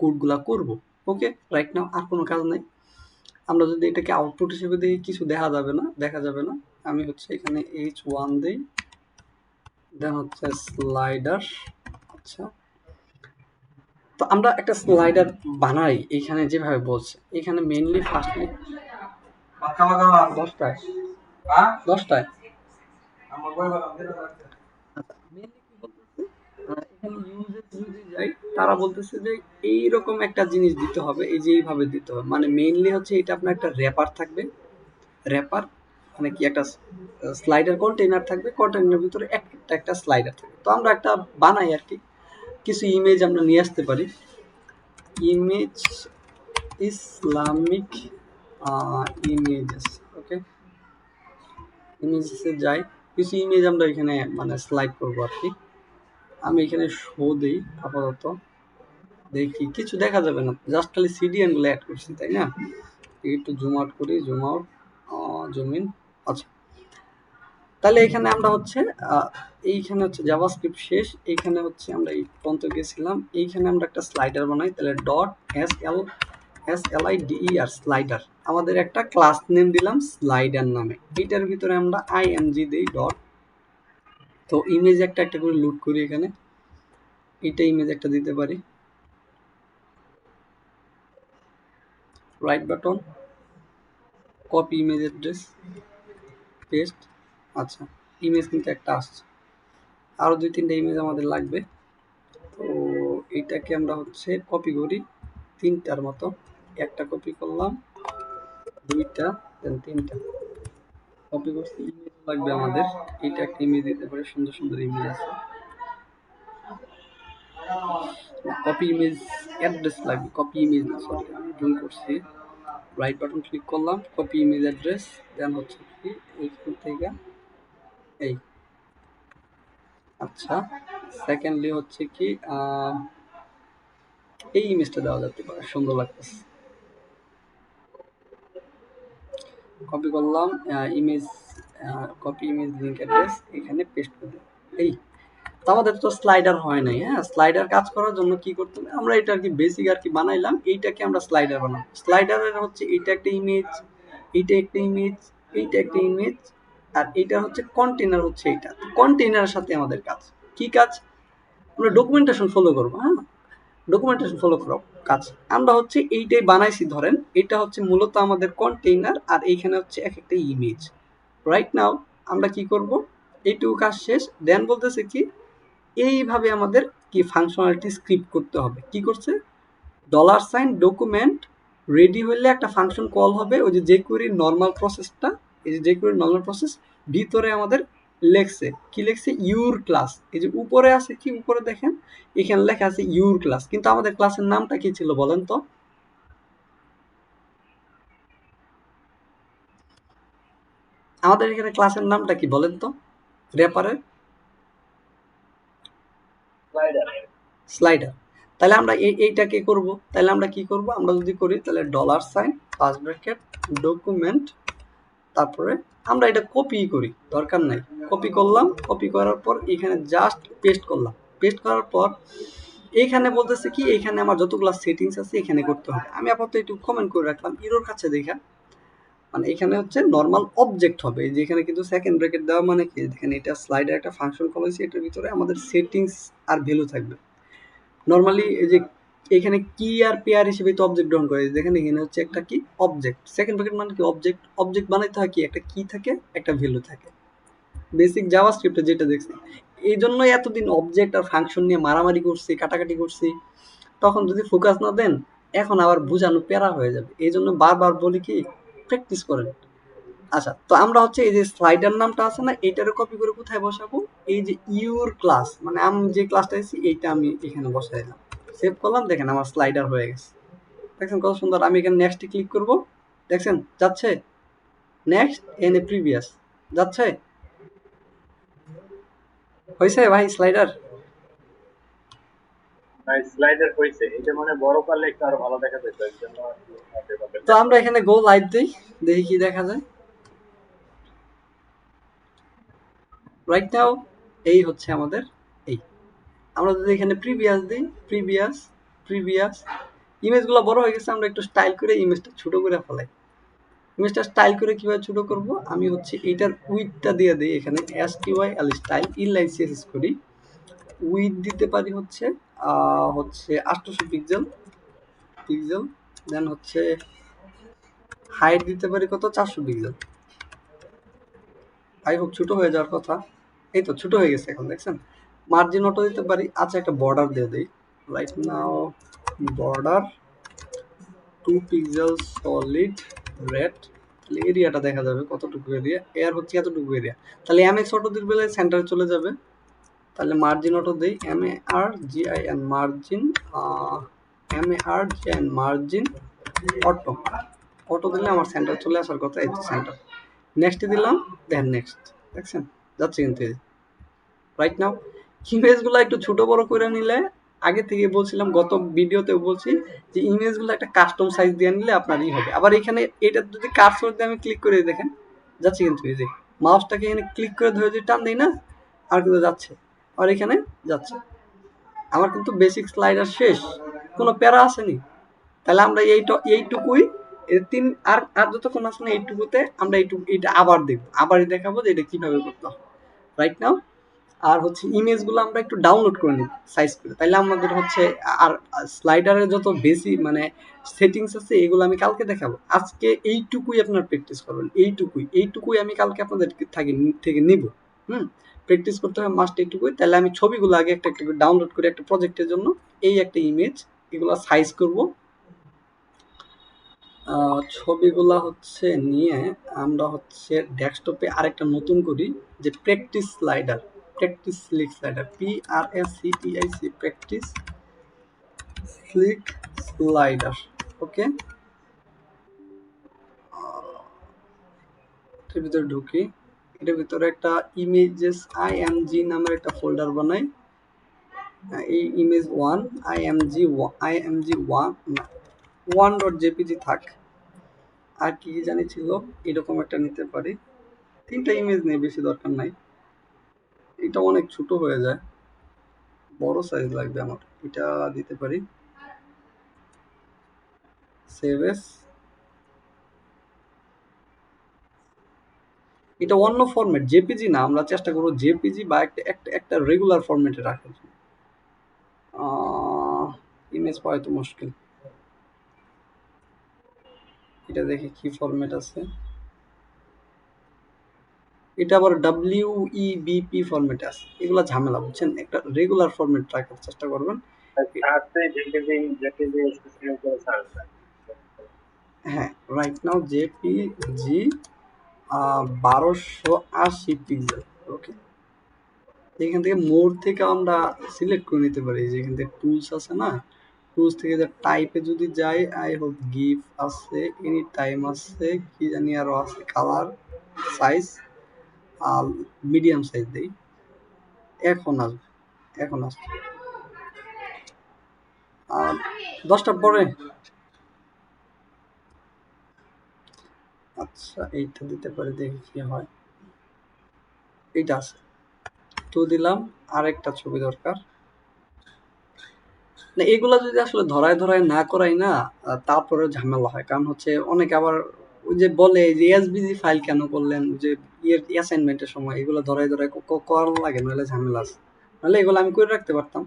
কোডগুলা করব। ওকে, রাইট নাও আর কোনো কাজ নাই। আমরা যদি এটাকে আউটপুট হিসেবে দিই কিছু দেখা যাবে না। আমি হচ্ছে এখানে h1 দেই, দেন হচ্ছে স্লাইডার। আচ্ছা, তো আমরা একটা স্লাইডার বানাই এখানে যেভাবে বলছে, এখানে মেইনলি ফার্স্টলি 10টায় 10টায় এখানে ইউজেস যদি যাই, তারা বলতেছে যে এইরকম একটা জিনিস দিতে হবে, এই যে এইভাবে দিতে হবে। মানে মেইনলি হচ্ছে এটা আপনার একটা র্যাপার থাকবে, র্যাপার মানে কি একটা স্লাইডার কন্টেইনার থাকবে, কন্টেইনারের ভিতরে একটা স্লাইডার থাকবে। তো আমরা একটা বানাই আর কি, কিছু ইমেজ আমরা নিয়ে আসতে পারি, ইমেজ ইসলামিক ইমেজেস। ওকে, ইমেজেসে যাই, কিছু ইমেজ আমরা এখানে মানে স্লাইড করবো আর কি। আমি এখানে শো দিই আপাতত, দেখি কিছু দেখা যাবে না, জাস্ট খালি সিডিএন গুলো অ্যাড করছি তাই না। একটু জুম আউট করি, জুম আউট, জুম ইন। আচ্ছা, তাহলে এখানে আমরা হচ্ছে এইখানে হচ্ছে জাভাস্ক্রিপ্ট শেষ, এইখানে হচ্ছে আমরা এই পর্যন্ত গেছিলাম, এইখানে আমরা একটা স্লাইডার বানাই। তাহলে ডট SLIDER স্লাইডার, আমাদের একটা ক্লাস নেম দিলাম স্লাইডার নামে, এটার ভিতরে আমরা IMG দেই ডট। তো ইমেজ একটা করে লোড করি এখানে, এটা ইমেজ একটা দিতে পারি, right button, copy image address, paste. আচ্ছা, ইমেজ কিন্তু একটা আসছে, আরও 2-3টা ইমেজ আমাদের লাগবে। তো এইটাকে আমরা হচ্ছে কপি করি 3টার মতো, একটা কপি করলাম, 2টা, দেন 3টা কপি করছি। ইমেজ লাগবে আমাদের, এইটা একটা ইমেজ দিতে পারে, সুন্দর সুন্দর ইমেজ আছে। কপি ইমেজ অ্যাড্রেস লাগবে, কপি ইমেজ না, সরি আমি ভুল করছি। রাইট বাটন ক্লিক করলাম, কপি ইমেজ অ্যাড্রেস, দেন হচ্ছে কি এইখান থেকে এই। আচ্ছা, সেকেন্ডলি হচ্ছে কি এই ইমেজটা দেওয়া যেতে পারে, সুন্দর লাগতেছে। কপি করলাম image, copy image link address, এখানে পেস্ট করে দিলাম। এই তো আমাদের তো স্লাইডার হয় নাই। হ্যাঁ, স্লাইডার কাজ করার জন্য কি করতে হবে, আমরা এটা আর কি বেসিক আর কি বানাইলাম, এইটাকে আমরা স্লাইডার বানাবো। স্লাইডারের হচ্ছে এইটা একটা ইমেজ, এইটা একটা ইমেজ, এইটা একটা ইমেজ, আর এইটা হচ্ছে কন্টেইনার, হচ্ছে এইটা কন্টেইনারের সাথে আমাদের কাজ কি কাজ, আমরা ডকুমেন্টেশন ফলো করবো। হ্যাঁ, ডকুমেন্টেশন ফলো করো কাজ আমরা হচ্ছে এইটাই বানাইছি। ধরেন এটা হচ্ছে মূলত আমাদের কন্টেইনার, আর এইখানে হচ্ছে এক একটা ইমেজ। রাইট নাও আমরা কি করব, এইটুকু কাজ শেষ। দেন বলতেছে কি এইভাবে আমাদের কি ফাংশনালিটি স্ক্রিপ্ট করতে হবে। কি করছে, $সাইন ডকুমেন্ট রেডি হইলে একটা ফাংশন কল হবে, ওই যে jQuery নর্মাল প্রসেসটা, এই যে jQuery নর্মাল প্রসেস ভিতরে আমাদের লেখছে কি, লেখছে ইউর ক্লাস। এই যে উপরে আছে কি, উপরে দেখেন এখানে লেখা আছে ইউর ক্লাস, কিন্তু আমাদের ক্লাসের নামটা কি ছিল বলেন তো, আমাদের এখানে ক্লাসের নামটা কি বলেন তো, র্যাপারের স্লাইডার। তাহলে আমরা এইটাকে করব, তাহলে আমরা কি করব, আমরা যদি করি তাহলে $সাইন ফার্স্ট ব্র্যাকেট ডকুমেন্ট, তারপরে আমরা এটা কপি করি, দরকার নাই, কপি করলাম, কপি করার পর এখানে জাস্ট পেস্ট করলাম। পেস্ট করার পর এইখানে বলতেছে কি, এইখানে আমার যতগুলো সেটিংস আছে এখানে করতে হবে। আমি আপাতত একটু কমেন্ট করে রাখলাম ইরোর কাছে দেখা, মানে এখানে হচ্ছে নর্মাল অবজেক্ট হবে, যে এখানে কিন্তু সেকেন্ড ব্র্যাকেট দেওয়া মানে কি, দেখেন এটা স্লাইডার একটা ফাংশন কল হয়েছে, এটার ভিতরে আমাদের সেটিংস আর ভ্যালু থাকবে। নর্মালি এই যে এখানে কি আর পেয়ার হিসেবে তো অবজেক্ট গ্রহণ করে, দেখেন এখানে হচ্ছে একটা কি অবজেক্ট, সেকেন্ড ব্র্যাকেট মানে কি অবজেক্ট, অবজেক্ট বানাইতে হয় কি একটা কি থাকে, একটা ভ্যালু থাকে, বেসিক জাভাস্ক্রিপ্টে যেটা দেখছি। এই জন্যই এতদিন অবজেক্ট আর ফাংশন নিয়ে মারামারি করছি, কাটাকাটি করছি। তখন যদি ফোকাস না দেন এখন আবার বোঝানো প্যারা হয়ে যাবে, এই জন্য বারবার বলি কি প্র্যাকটিস করেন। আচ্ছা, তো আমরা হচ্ছে এই যে স্লাইডার নামটা আছে না, এইটারে কপি করে কোথায় বসাবো, এই যে ইউর ক্লাস মানে আমি যে ক্লাসটা আছি এইটা আমি এখানে বসাই দিলাম, সেভ করলাম, দেখেন আমার স্লাইডার হয়ে গেছে। দেখছেন কত সুন্দর। আমি এখানে নেক্সটে ক্লিক করব, দেখছেন যাচ্ছে, নেক্সট এনে প্রিভিয়াস যাচ্ছে, হয়েছে ভাই স্লাইডার। স্লাইডার হয়েছে, এটা মানে বড় করলে একটু আরো ভালো দেখা যেত, এর জন্য আর কি তো আমরা এখানে গো লাইভ দিই, দেখি কি দেখা যায়। রাইট নাও এই হচ্ছে আমাদের এই, আমরা যদি এখানে প্রিভিয়াস দিই, প্রিভিয়াস প্রিভিয়াস, ইমেজগুলো বড় হয়ে গেছে, আমরা একটু স্টাইল করে ইমেজটা ছোট করে ফেলাই। ইমেজটা স্টাইল করে কিভাবে ছোট করব, আমি হচ্ছে এটার উইডথটা দিয়ে দিই, এখানে STYL স্টাইল ইনলাইন সিএসএস করি, উইডথ দিতে পারি হচ্ছে 800 পিক্সেল পিক্সেল, দেন হচ্ছে হাইট দিতে পারি কত 400 পিক্সেল। আই হোপ ছোট হয়ে যাওয়ার কথা, এই তো ছোট হয়ে গেছে এখন, দেখছেন। মার্জিন অটো দিতে পারি, আচ্ছা একটা বর্ডার দিয়ে দিই, right now border 2 pixel solid red, তাহলে এরিয়াটা দেখা যাবে কতটুকু এরিয়া, এর হচ্ছে এতটুকু এরিয়া, তাহলে MX অটো দিলে বেলায় সেন্টারে চলে যাবে। তাহলে মার্জিন অটো দেই MARGIN margin, MARGIN margin auto, auto দিলে আমার সেন্টার চলে আসার কথা, এই তো সেন্টার। নেক্সট দিলাম, দেখেন নেক্সট, দেখছেন যাচ্ছে কিন্তু, রাইট নাও ইমেজগুলো একটু ছোট বড় করে নিলে, আগে থেকে বলছিলাম গত ভিডিওতে বলছি যে ইমেজগুলো একটা কাস্টম সাইজ দিয়ে নিলে আপনারই হবে। আবার এখানে এটা যদি কার্সর দিয়ে আমি ক্লিক করে দেখেন যাচ্ছে কিন্তু, এই যে মাউসটাকে এখানে ক্লিক করে ধরে যদি টান দিই না, আর কিন্তু যাচ্ছে, আর এখানে যাচ্ছে, আমার কিন্তু বেসিক স্লাইডার শেষ, কোনো প্যারা আসেনি। তাহলে আমরা এইটুকুই, তিন আর আর যতক্ষণ আছে না এইটুকুতে আমরা এইটা আবার দেখবো, আবারই দেখাবো যে এটা কিভাবে করতে হয়, রাইট নাও। আর হচ্ছে ইমেজগুলো আমরা একটু ডাউনলোড করে নিই সাইজ করে, তাইলে আমাদের হচ্ছে আর স্লাইডারের যত বেশি মানে সেটিংস আছে এগুলো আমি কালকে দেখাবো, আজকে এইটুকুই আপনার প্র্যাকটিস করবেন, এইটুকুই আমি কালকে আপনাদের থেকে নিব। হুম, প্র্যাকটিস করতে হবে মাস্ট এইটুকুই। তাহলে আমি ছবিগুলো আগে একটা একটা করে ডাউনলোড করে একটা প্রজেক্টের জন্য, এই একটা ইমেজ, এগুলো সাইজ করব, ছবিগুলা হচ্ছে নিয়ে আমরা হচ্ছে ডেস্কটপে আরেকটা নতুন করি, যে practice slider, practice slick slider, PRACTIC practice slick slider. Okay, এটার ভিতরে ঢুকি, এটার ভিতরে একটা ইমেজেস IMG নামের একটা ফোল্ডার বানাই, এই ইমেজ 1 IMG1.jpg থাক, আর কি কি জানি ছিল, এরকম একটা নিতে পারি, 3টা ইমেজ নেই, বেশি দরকার নাই, এটা অনেক ছোট হয়ে যায়, বড় সাইজ লাগবে আমার, এটা দিতে পারি, সেভ এস। এটা অন্য ফরম্যাট, জেপিজি না, আমরা চেষ্টা করবো জেপিজি বা একটা রেগুলার ফরম্যাটে রাখার জন্য। ইমেজ পাওয়া তো মুশকিল, এটা দেখি কি ফরম্যাট আছে, এটা আবার WEBP ফরম্যাটে আছে, এগুলা ঝামেলা বুঝছেন, একটা রেগুলার ফরম্যাট রাখার চেষ্টা করবেন। হ্যাঁ, রাইট নাও জেপিজি 1280 পিক্সেল। ওকে, এখান থেকে মোড থেকে আমরা সিলেক্ট করে নিতে পারি, যে এখান থেকে টুলস আছে না, টুলস থেকে যে টাইপে যদি যাই, আই হোপ গিফ আছে, এনি টাইম আছে, কি জানি আরো আছে, কালার, সাইজ, আর মিডিয়াম সাইজ দেই, এখন আসবে, এখন আসবে, আর 10টার পরে, আচ্ছা এইটা দিতে পারি, দেখি কি হয়, এইটা আছে, তো দিলাম, আরেকটা ছবি দরকার না, এগুলা যদি আসলে ধরায় ধরায় না করাই না, তারপরে ঝামেলা হয়, কারণ হচ্ছে অনেকে আবার ওই যে বলে যে এসবিজি ফাইল কেন করলেন, যে অ্যাসাইনমেন্টের সময় এগুলো ধরায় ধরায় করা লাগে, নাহলে ঝামেলা আছে, নাহলে এগুলো আমি করে রাখতে পারতাম।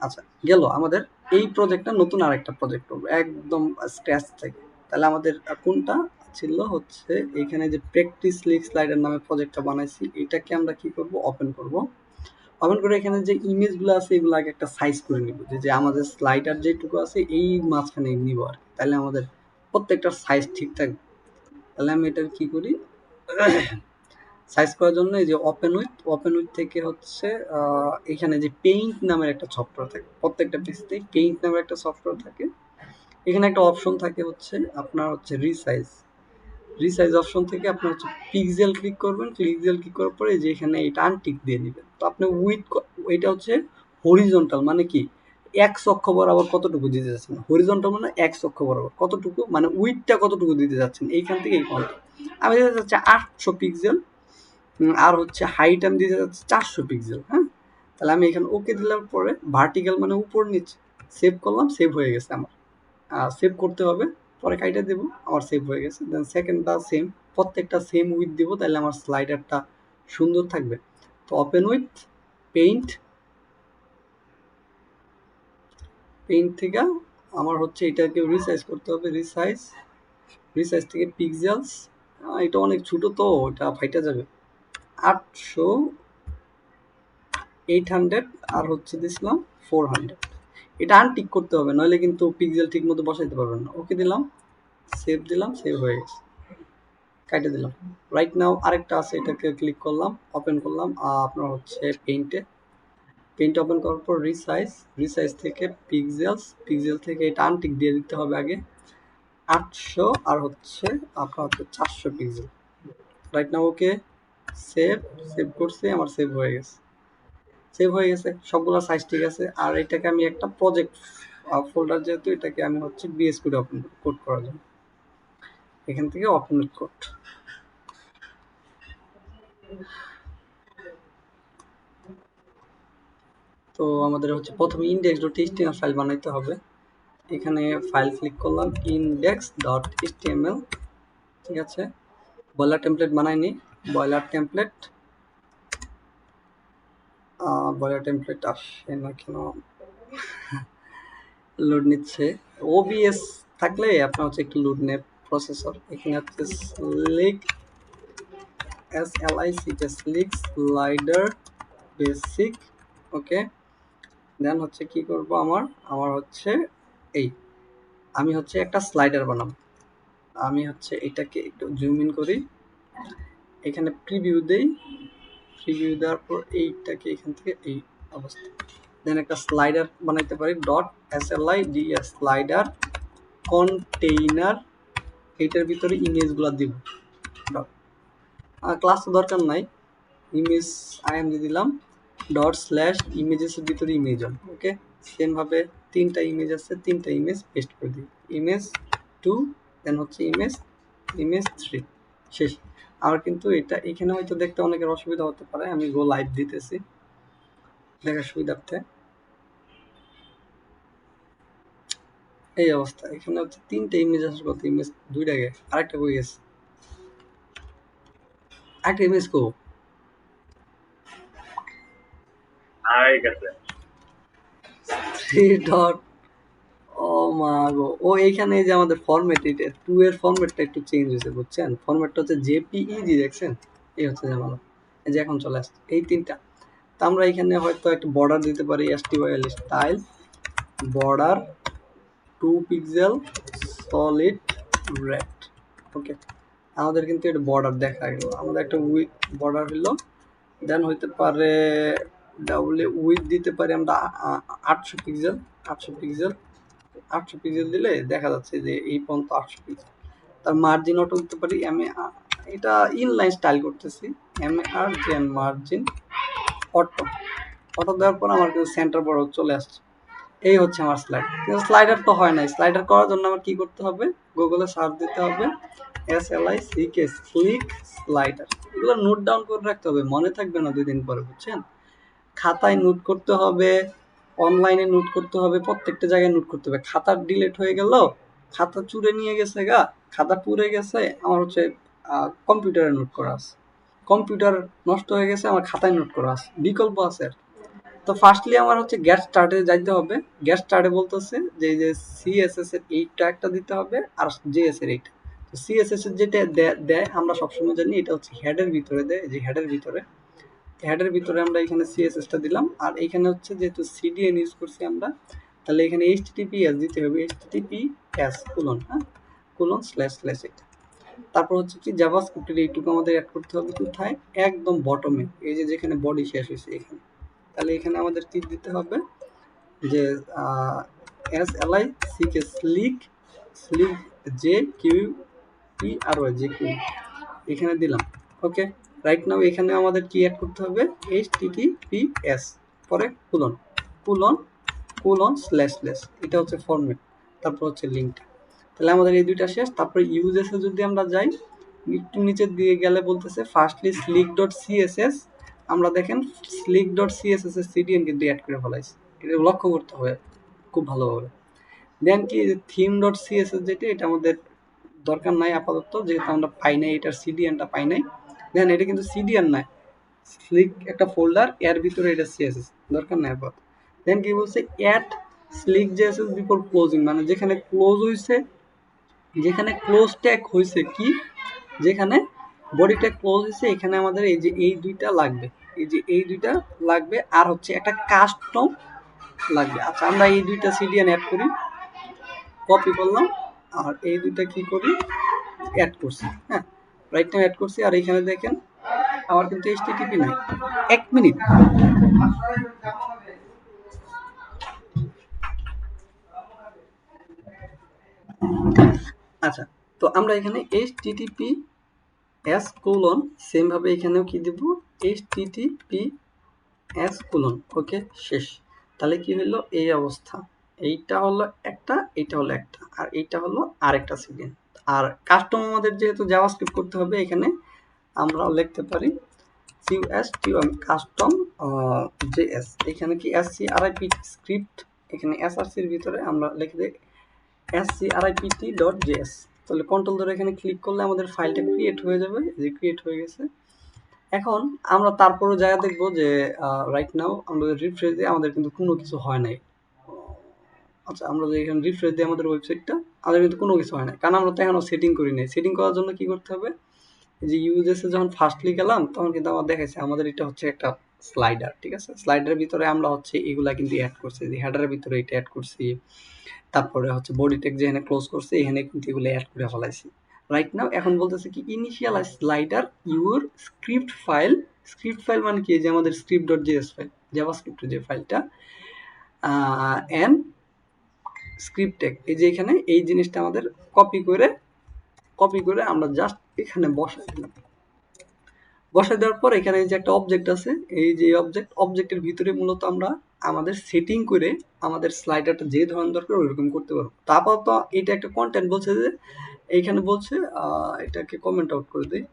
আচ্ছা, গেল আমাদের এই প্রজেক্টটা, নতুন আরেকটা প্রজেক্ট করবো একদম স্ক্র্যাচ থেকে। তাহলে আমাদের কোনটা ছিল হচ্ছে এখানে যে প্র্যাকটিস লিক স্লাইডার নামে প্রজেক্টটা বানাইছি, এটাকে আমরা কি করব, ওপেন করব, ওপেন করে এখানে যে ইমেজগুলো আছে এগুলো আগে একটা সাইজ করে নিব, যে আমাদের স্লাইডার যেটুকু আছে এই মাঝখানে নিব আর কি। তাহলে আমাদের প্রত্যেকটার সাইজ ঠিক থাকবে। তাহলে আমি এটার কি করি, সাইজ করার জন্য এই যে ওপেন উইথ থেকে হচ্ছে এখানে যে পেইন্ট নামের একটা সফটওয়্যার থাকে, প্রত্যেকটা পিসতে পেইন্ট নামের একটা সফটওয়্যার থাকে। এখানে একটা অপশন থাকে হচ্ছে আপনার হচ্ছে রিসাইজ অপশন থেকে আপনার হচ্ছে পিক্সেল ক্লিক করবেন। পিক্সেল ক্লিক করার পরে যে এখানে এটা আনটিক দিয়ে নেবেন। তো আপনি এটা হচ্ছে হরিজন্টাল, মানে কি এক্স অক্ষ বরাবর কতটুকু দিতে যাচ্ছেন, হরিজন্টাল মানে এক্স অক্ষ বরাবর কতটুকু, মানে উইথটা কতটুকু দিতে যাচ্ছেন এইখান থেকে এই পর্যন্ত। আমি দিতে যাচ্ছি 800 পিক্সেল, আর হচ্ছে হাইট আমি দিতে যাচ্ছি 400 পিক্সেল। হ্যাঁ, তাহলে আমি এখানে ওকে দিলাম পরে ভার্টিক্যাল মানে উপর নিচে সেভ করলাম, সেভ হয়ে গেছে আমার। সেভ করতে হবে, পরে কাইটা দেব, আমার সেভ হয়ে গেছে। দেন সেকেন্ডটা সেম, প্রত্যেকটা সেম উইথ দেব, তাহলে আমার স্লাইডারটা সুন্দর থাকবে। তো ওপেন উইথ পেইন্ট থেকে আমার হচ্ছে এটাকে রিসাইজ করতে হবে, রিসাইজ থেকে পিক্সেলস, এটা অনেক ছোট তো এটা ফাইটা যাবে, 800 800 আর হচ্ছে দিছিলাম 400। এটা আনটিক করতে হবে, নইলে কিন্তু পিক্সেল ঠিক মতো বসাইতে পারবেন না। ওকে দিলাম, সেভ দিলাম, সেভ হয়ে গেছে, কাটে দিলাম। রাইট নাও আরেকটা আছে, এটাকে ক্লিক করলাম, ওপেন করলাম, আপনার হচ্ছে পেইন্ট ওপেন করার পর রিসাইজ থেকে পিক্সেল থেকে এটা আনটিক দিয়ে দিতে হবে আগে 800 আর হচ্ছে আপনার হচ্ছে 400 পিক্সেল। রাইট নাও ওকে, সেভ করছি, আমার সেভ হয়ে গেছে, সবগুলো সাইজ ঠিক আছে। আর এটাকে আমি একটা প্রজেক্ট ফোল্ডার, যেহেতু এটাকে আমি হচ্ছে বিএস কোডে ওপেন কোড করার জন্য এখান থেকে ওপেন কোড। তো আমাদের হচ্ছে প্রথমে index.html ফাইল বানাইতে হবে। এখানে ফাইল ক্লিক করলাম, index.html, ঠিক আছে। বয়লার টেমপ্লেট বানাইনি, বয়লার টেমপ্লেট আসে না কেন, লোড নিচ্ছে। ওবিএস থাকলে আপনার হচ্ছে একটু লোড নেয় প্রসেসর। এখানে হচ্ছে স্লিক স্লাইডার বেসিক, ওকে। দেন হচ্ছে কি করব, আমার হচ্ছে এই আমি হচ্ছে একটা স্লাইডার বানাবো। আমি হচ্ছে এটাকে একটু জুম ইন করি, এখানে প্রিভিউ দেওয়ার পর এইটাকে এখান থেকে এই অবস্থা। দেন একটা স্লাইডার বানাইতে পারি, .slide স্লাইডার কন্টেইনার, এইটার ভিতরে ইমেজগুলো দিব। ক্লাস তো দরকার নাই, ইমেজ আইএমজি দিলাম, ./ইমেজেসের ভিতরে ইমেজ অন, ওকে। সেম ভাবে তিনটা ইমেজ আছে, তিনটা ইমেজ পেস্ট করে দিই, ইমেজ 2, দেন হচ্ছে ইমেজ 3, শেষ। আর কিন্তু এটা এখানে হয়তো দেখতে অনেকের অসুবিধা হতে পারে, আমি গো লাইভ দিতেছি দেখার সুবিধার্থে। এই অবস্থা, এখানে হচ্ছে তিনটা ইমেজ আসার কথা, ইমেজ 2টাকে, আরেকটা কই গেছে, আরেকটা ইমেজ কো, থ্রি ডট, ও মা গো, ও এইখানে যে আমাদের ফরম্যাট, এটা 2 এর ফরম্যাটটা একটু চেঞ্জ হয়েছে, বুঝছেন। ফরম্যাটটা হচ্ছে জেপিইজি, দেখছেন, এই হচ্ছে ঝামেলা। এই যে এখন চলে আসছে এই তিনটা। তো আমরা এখানে হয়তো একটা বর্ডার দিতে পারি, STYL style border 2 pixel solid red, okay. আমাদের কিন্তু এটা বর্ডার দেখা গেল, আমাদের একটা উইথ বর্ডার হলো। দেন হইতে পারে উইথ দিতে পারি আমরা 800 পিক্সেল, 800 পিক্সেল দিলে দেখা যাচ্ছে যে এই পর্যন্ত 800 পিক্সেল। তার মার্জিন অটো দিতে পারি, এটা ইনলাইন স্টাইল করতেছি, MARGIN মার্জিন অটো দেওয়ার পর আমার কিন্তু সেন্টার বর্ডার চলে আসছে। এই হচ্ছে আমার স্লাইড, কিন্তু স্লাইডার তো হয় নাই। স্লাইডার করার জন্য আমার কি করতে হবে, গুগলে সার্চ দিতে হবে SLICK স্লিক স্লাইডার। এগুলো নোট ডাউন করে রাখতে হবে, মনে থাকবে না 2 দিন পরে, বুঝছেন। খাতায় নোট করতে হবে, অনলাইনে নোট করতে হবে, প্রত্যেকটা জায়গায় নোট করতে হবে। খাতা ডিলিট হয়ে গেল, খাতা চুরে নিয়ে গেছে গা, খাতা পুড়ে গেছে, আমার হচ্ছে কম্পিউটারে নোট করা আছে, কম্পিউটার নষ্ট হয়ে গেছে, আমার খাতায় নোট করা আছে, বিকল্প আছে। তো ফার্স্টলি আমার হচ্ছে গেট স্টার্টে যাইতে হবে। গেট স্টার্টে বলতেছে যে এই যে সিএসএস এর এই ট্যাগটা দিতে হবে আর জেএস এর এইটা। তো সিএসএস এর যেটা দেয় আমরা সবসময় জানি এটা হচ্ছে হেডের ভিতরে দেয়, যে হেডের ভিতরে। হেডের ভিতরে আমরা এখানে সিএসএস টা দিলাম, আর এখানে হচ্ছে যেহেতু সিডিএন ইউজ করছি আমরা, তাহলে এখানে এইচটিটিপিএস দিতে হবে, এইচটিটিপিএস কোলন, হ্যাঁ, কোলন স্ল্যাশ স্ল্যাশ এটা। তারপর হচ্ছে কি জাভাস্ক্রিপ্টের এইটুকু আমাদের অ্যাড করতে হবে কোথায়, একদম বটমে, এই যে যেখানে বডি শেষ হয়েছে এখানে। তাহলে এখানে আমাদের কি দিতে হবে যে S L I C K slick, slick J Q P R Y J Q, এখানে দিলাম। ওকে, রাইট নাও এখানে আমাদের কি অ্যাড করতে হবে, এইচটিটিপিএস পরে colon, colon colon slash slash, এটা হচ্ছে ফরম্যাট, তারপর হচ্ছে লিঙ্কটা। তাহলে আমাদের এই দুইটা শেষ। তারপর ইউজেসে যদি আমরা যাই, একটু নিচের দিকে গেলে বলতেছে ফার্স্টলি স্লিক ডট সিএসএস, আমরা দেখেন স্লিক ডট সিএসএস এর সিডিএন কিন্তু অ্যাড করে ফেলাইছি, এটা লক্ষ্য করতে হবে খুব ভালোভাবে। দেন কি থিম ডট সিএসএস যেটা, এটা আমাদের দরকার নাই আপাতত, যেহেতু আমরা পাই নাই এটার সিডিএনটা পাই নাই। দেন এটা কিন্তু সিডিএন নাই, স্লিক একটা ফোল্ডার, এর ভিতরে এটা সিএসএস, দরকার নাই আপাতত। দেন কি বলছে at slick JSS before closing, মানে যেখানে ক্লোজ হইছে, যেখানে ক্লোজ ট্যাগ হইছে কি, যেখানে বডি ট্যাগ ক্লোজ হইছে, এখানে আমাদের এই যে এই দুইটা লাগবে, এই যে এই দুইটা লাগবে, আর হচ্ছে একটা কাস্টম লাগবে। আচ্ছা, আমরা এই দুইটা সিডিএন অ্যাড করি, কপি করলাম, আর এই দুইটা কি করি, অ্যাড করছি, হ্যাঁ, রাইট নাও অ্যাড করছি। আর এখানে দেখেন আমার কিন্তু এইচটিটিপি নাই, এক মিনিট। আচ্ছা, তো আমরা এখানে এইচটিটিপি এস কোলন, সেম ভাবে এখানেও কি দেব, এইচটিটিপি এস কোলন। ওকে, শেষ। তাহলে কি হলো, এই অবস্থা, এইটা হলো একটা, এইটা হলো একটা, আর এইটা হলো আরেকটা সিডিএন। আর কাস্টম আমাদের যেহেতু জাভাস্ক্রিপ্ট করতে হবে, এখানে আমরা লিখতে পারি সিএসটিএম কাস্টম জেএস, এখানে কি এসসিআরআইপি স্ক্রিপ্ট, এখানে এসআরসির ভিতরে আমরা লিখে দিই এসসিআরআইপিটি ডট জেএস। তাহলে কন্ট্রোল ধরে এখানে ক্লিক করলে আমাদের ফাইলটা ক্রিয়েট হয়ে যাবে, যে ক্রিয়েট হয়ে গেছে। এখন আমরা তারপরে জায়গা দেখবো যে রাইট নাও আমরা রিফ্রেশ দিয়ে আমাদের কিন্তু কোনো কিছু হয় নাই। আচ্ছা, আমরা যদি এখানে রিফ্রেশ দিই আমাদের ওয়েবসাইটটা, আমাদের কিন্তু কোনো কিছু হয় না, কারণ আমরা তো এখনো সেটিং করি নাই। সেটিং করার জন্য কি করতে হবে, যে ইউজেসে যখন ফার্স্টলি গেলাম, তখন কিন্তু আমার দেখাইছে আমাদের এটা হচ্ছে একটা স্লাইডার, ঠিক আছে। স্লাইডারের ভিতরে আমরা হচ্ছে এগুলা কিন্তু অ্যাড করছি, যে হেডারের ভিতরে এটা অ্যাড করছি, তারপরে হচ্ছে বডি ট্যাগ যেখানে ক্লোজ করছে এখানে কিন্তু এগুলো অ্যাড করে ফেলাইছি। রাইট নাও এখন বলতেছে কি initial slider your script file, script file মানে কি, যে আমাদের স্ক্রিপ্ট ডট জেএস ফাইল, জাভাস্ক্রিপ্টের যে ফাইলটা, এন্ড স্ক্রিপ্ট ট্যাগ, এই যে এখানে এই জিনিসটা আমাদের কপি করে আমরা জাস্ট এখানে বসাই দিলাম। বসাই দেওয়ার পর এখানে যে একটা অবজেক্ট আছে, এই যে অবজেক্টের ভিতরে মূলত আমরা আমাদের সেটিং করে আমাদের স্লাইডারটা যে ধরনের দরকার ওইরকম করতে পারবো। তা আপাতত এটা একটা কন্টেন্ট বলছে যে, এইখানে বলছে এটাকে কমেন্ট আউট করে দিই।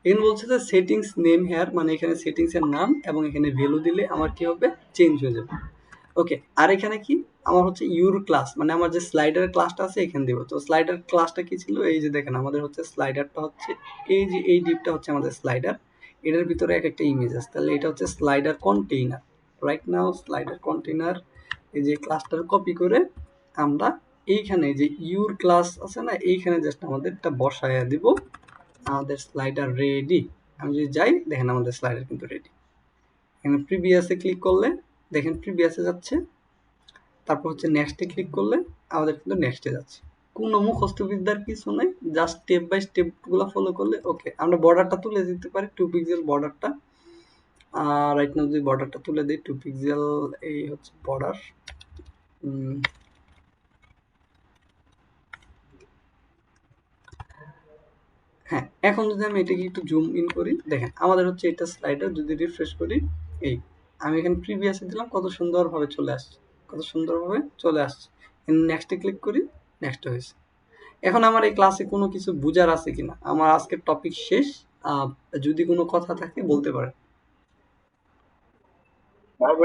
এখানে বলছে যে সেটিংস নেম হেয়ার, মানে এখানে সেটিংস এর নাম এবং এখানে ভ্যালু দিলে আমার কি হবে, চেঞ্জ হয়ে যাবে। ওকে, আর এখানে কি আমার হচ্ছে ইউর ক্লাস, মানে আমার যে স্লাইডার ক্লাসটা আছে এখানে দেবো। তো স্লাইডার ক্লাসটা কি ছিল, এই যে দেখেন আমাদের হচ্ছে স্লাইডারটা হচ্ছে এই যে এই ডিপটা হচ্ছে আমাদের স্লাইডার, এটার ভিতরে এক একটা ইমেজ আছে, তাহলে এটা হচ্ছে slider container. Right now slider container, এই যে ক্লাসটার কপি করে আমরা এইখানে যে ইউর ক্লাস আছে না, এইখানে জাস্ট আমাদের এটা বসায়া দিব, আমাদের স্লাইডার রেডি। আমি যদি যাই, দেখেন আমাদের স্লাইডার কিন্তু রেডি। এখানে প্রিভিয়াসে ক্লিক করলে দেখেন প্রিভিয়াসে যাচ্ছে, তারপর হচ্ছে নেক্সটে ক্লিক করলে আমাদের কিন্তু নেক্সটে যাচ্ছে। কোনো মুখস্থ বিদ্যার কিছু নেই, জাস্ট স্টেপ বাই স্টেপ গুলো ফলো করলে ওকে। আমরা বর্ডারটা তুলে দিতে পারি, 2 পিক্সেল বর্ডারটা, রাইট নাও যদি বর্ডারটা তুলে দিই 2 পিক্সেল, এই হচ্ছে বর্ডার। হ্যাঁ, এখন যদি আমি এটাকে একটু জুম ইন করি, দেখেন আমাদের হচ্ছে এটা স্লাইডার, যদি রিফ্রেশ করি, এই আমি এখানে প্রিভিয়াসে দিলাম, কত সুন্দরভাবে চলে আসছে, কত সুন্দরভাবে চলে আসছে। নেক্সটে ক্লিক করি, নেক্সট হয়েছে। এখন আমার এই ক্লাসে কোনো কিছু বুঝার আছে কিনা, আমার আজকের টপিক শেষ। যদি কোনো কথা থাকে বলতে পারেন।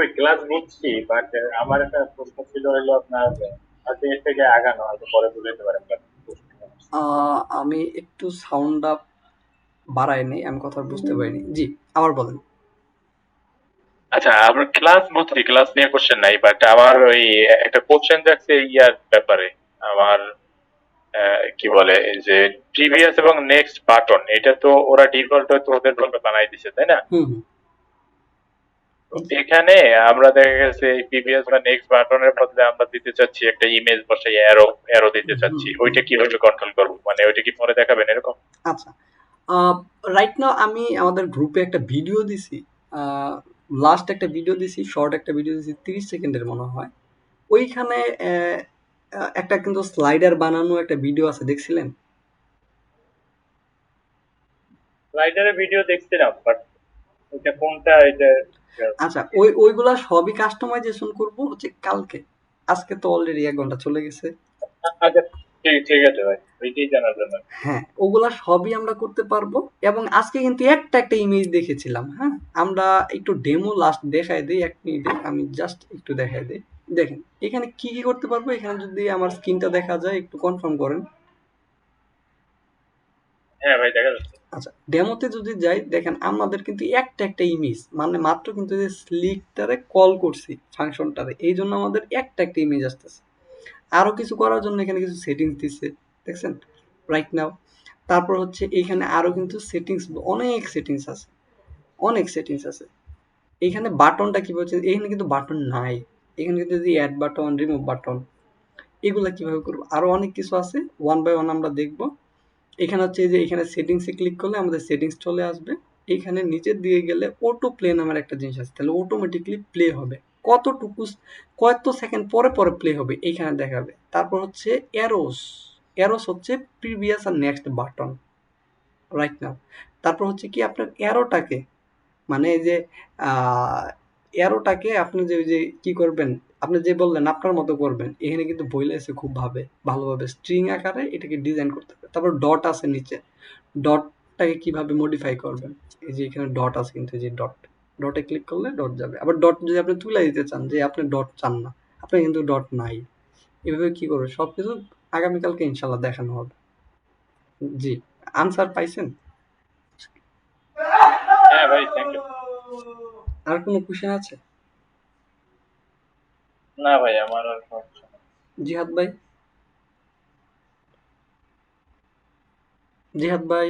ওই ক্লাস বুঝছি, বাট আমার একটা প্রশ্ন ছিল হলো আপনার হয়তো এর থেকে আগানো, হয়তো পরে বুঝাতে পারেন but প্রশ্নটা বুঝছি। আমি একটু সাউন্ড আপ বাড়াই নেই, আমি কথা বুঝতে পারিনি। জি, আবার বলেন। আচ্ছা, আমার ক্লাস বুঝছি, ক্লাস নিয়ে কোশ্চেন নাই, বাট আমার ওই একটা কোশ্চেন থাকছে ইয়ার ব্যাপারে। আমার কি বলে এই যে প্রিভিয়াস এবং নেক্সট বাটন, এটা তো ওরা ডিফল্ট হয়তো ওদের ভাবে বানাই দিছে, তাই না? হুম হুম। এখানে আমরা দেখা গেছে প্রিভিয়াস বা নেক্সট বাটনের বদলে আমরা দিতে চাচ্ছি একটা ইমেজ বসাই অ্যারো অ্যারো দিতে চাচ্ছি, ওইটা কিভাবে কন্ট্রোল করবো, মানে ওইটা কি পরে দেখাবেন এরকম? আচ্ছা, রাইট নাও আমি আমাদের গ্রুপে একটা ভিডিও দিছি, লাস্ট একটা ভিডিও দিছি, শর্ট একটা ভিডিও দিছি 30 সেকেন্ডের মনে হয়। ওইখানে একটা কিন্তু স্লাইডার বানানো একটা ভিডিও আছে, দেখছিলেন? রাইডারে ভিডিও দেখছিলাম, বাট এটা কোনটা এটা? আচ্ছা, ওইগুলা সবই কাস্টমাইজেশন করব হচ্ছে কালকে। আজকে তো অলরেডি 1 ঘন্টা চলে গেছে। আচ্ছা, ঠিক ঠিক আছে ভাই, ওইটাই জানার জন্য। হ্যাঁ, ওগুলা সবই আমরা করতে পারবো। এবং আজকে কিন্তু একটা ইমেজ দেখেছিলাম। হ্যাঁ, আমরা একটু ডেমো লাস্ট দেখাই দিই 1 মিনিটে, আমি জাস্ট একটু দেখাই দিই। দেখেন এখানে কি কি করতে পারবো, এখানে যদি আমার স্ক্রিনটা দেখা যায় একটু কনফার্ম করেন। হ্যাঁ ভাই, দেখা যাচ্ছে। আচ্ছা, ডেমোতে যদি যাই দেখেন আমাদের কিন্তু একটা ইমেজ, মানে মাত্র কিন্তু যে স্লিকটারে কল করছি ফাংশনটারে, এই জন্য আমাদের একটা ইমেজ আসতেছে। আরো কিছু করার জন্য এখানে কিছু সেটিংস দিচ্ছে, দেখছেন? Right now. তারপর হচ্ছে এখানে আরো কিন্তু সেটিংস, অনেক সেটিংস আছে, অনেক সেটিংস আছে। এখানে বাটনটা কি বলছে, এখানে কিন্তু বাটন নাই। এখানে কিন্তু যে অ্যাড বাটন, রিমুভ বাটন, এগুলা কিভাবে করবো, আরো অনেক কিছু আছে, ওয়ান বাই ওয়ান আমরা দেখবো। এখানে হচ্ছে যে এখানে সেটিংসে ক্লিক করলে আমাদের সেটিংস চলে আসবে। এখানে নিচের দিকে গেলে অটো প্লে নামের একটা জিনিস আছে, তাহলে অটোমেটিকলি প্লে হবে। কতটুকু, কত সেকেন্ড পরে পরে প্লে হবে এইখানে দেখাবে। তারপর হচ্ছে অ্যারোস, অ্যারোস হচ্ছে প্রিভিয়াস আর নেক্সট বাটন, রাইট নাও। তারপর হচ্ছে কি আপনার অ্যারোটাকে, মানে এই যে অ্যারোটাকে আপনি যে ওই যে কি করবেন, আপনি যে বললেন আপনার মতো করবেন, এখানে কিন্তু বইলে আছে খুব ভালোভাবে স্ট্রিং আকারে এটাকে ডিজাইন করতে হবে। তারপর ডট আছে নিচে, ডটটাকে কিভাবে মডিফাই করবেন, এই যে এখানে ডট আছে কিন্তু, এই যে ডট, ডটে ক্লিক করলে ডট যাবে। আবার ডট যদি আপনি তুলে দিতে চান, যে আপনি ডট চান না, আপনার কিন্তু ডট নাই, এভাবে কি করবে সবকিছু আগামীকালকে ইনশাল্লাহ দেখানো হবে। জি, আনসার পাইছেন? হ্যাঁ ভাই, থ্যাংক ইউ। আর কোনো কোশ্চেন আছে? না ভাই, আমার আর সমস্যা নেই। জিহাদ ভাই, জিহাদ ভাই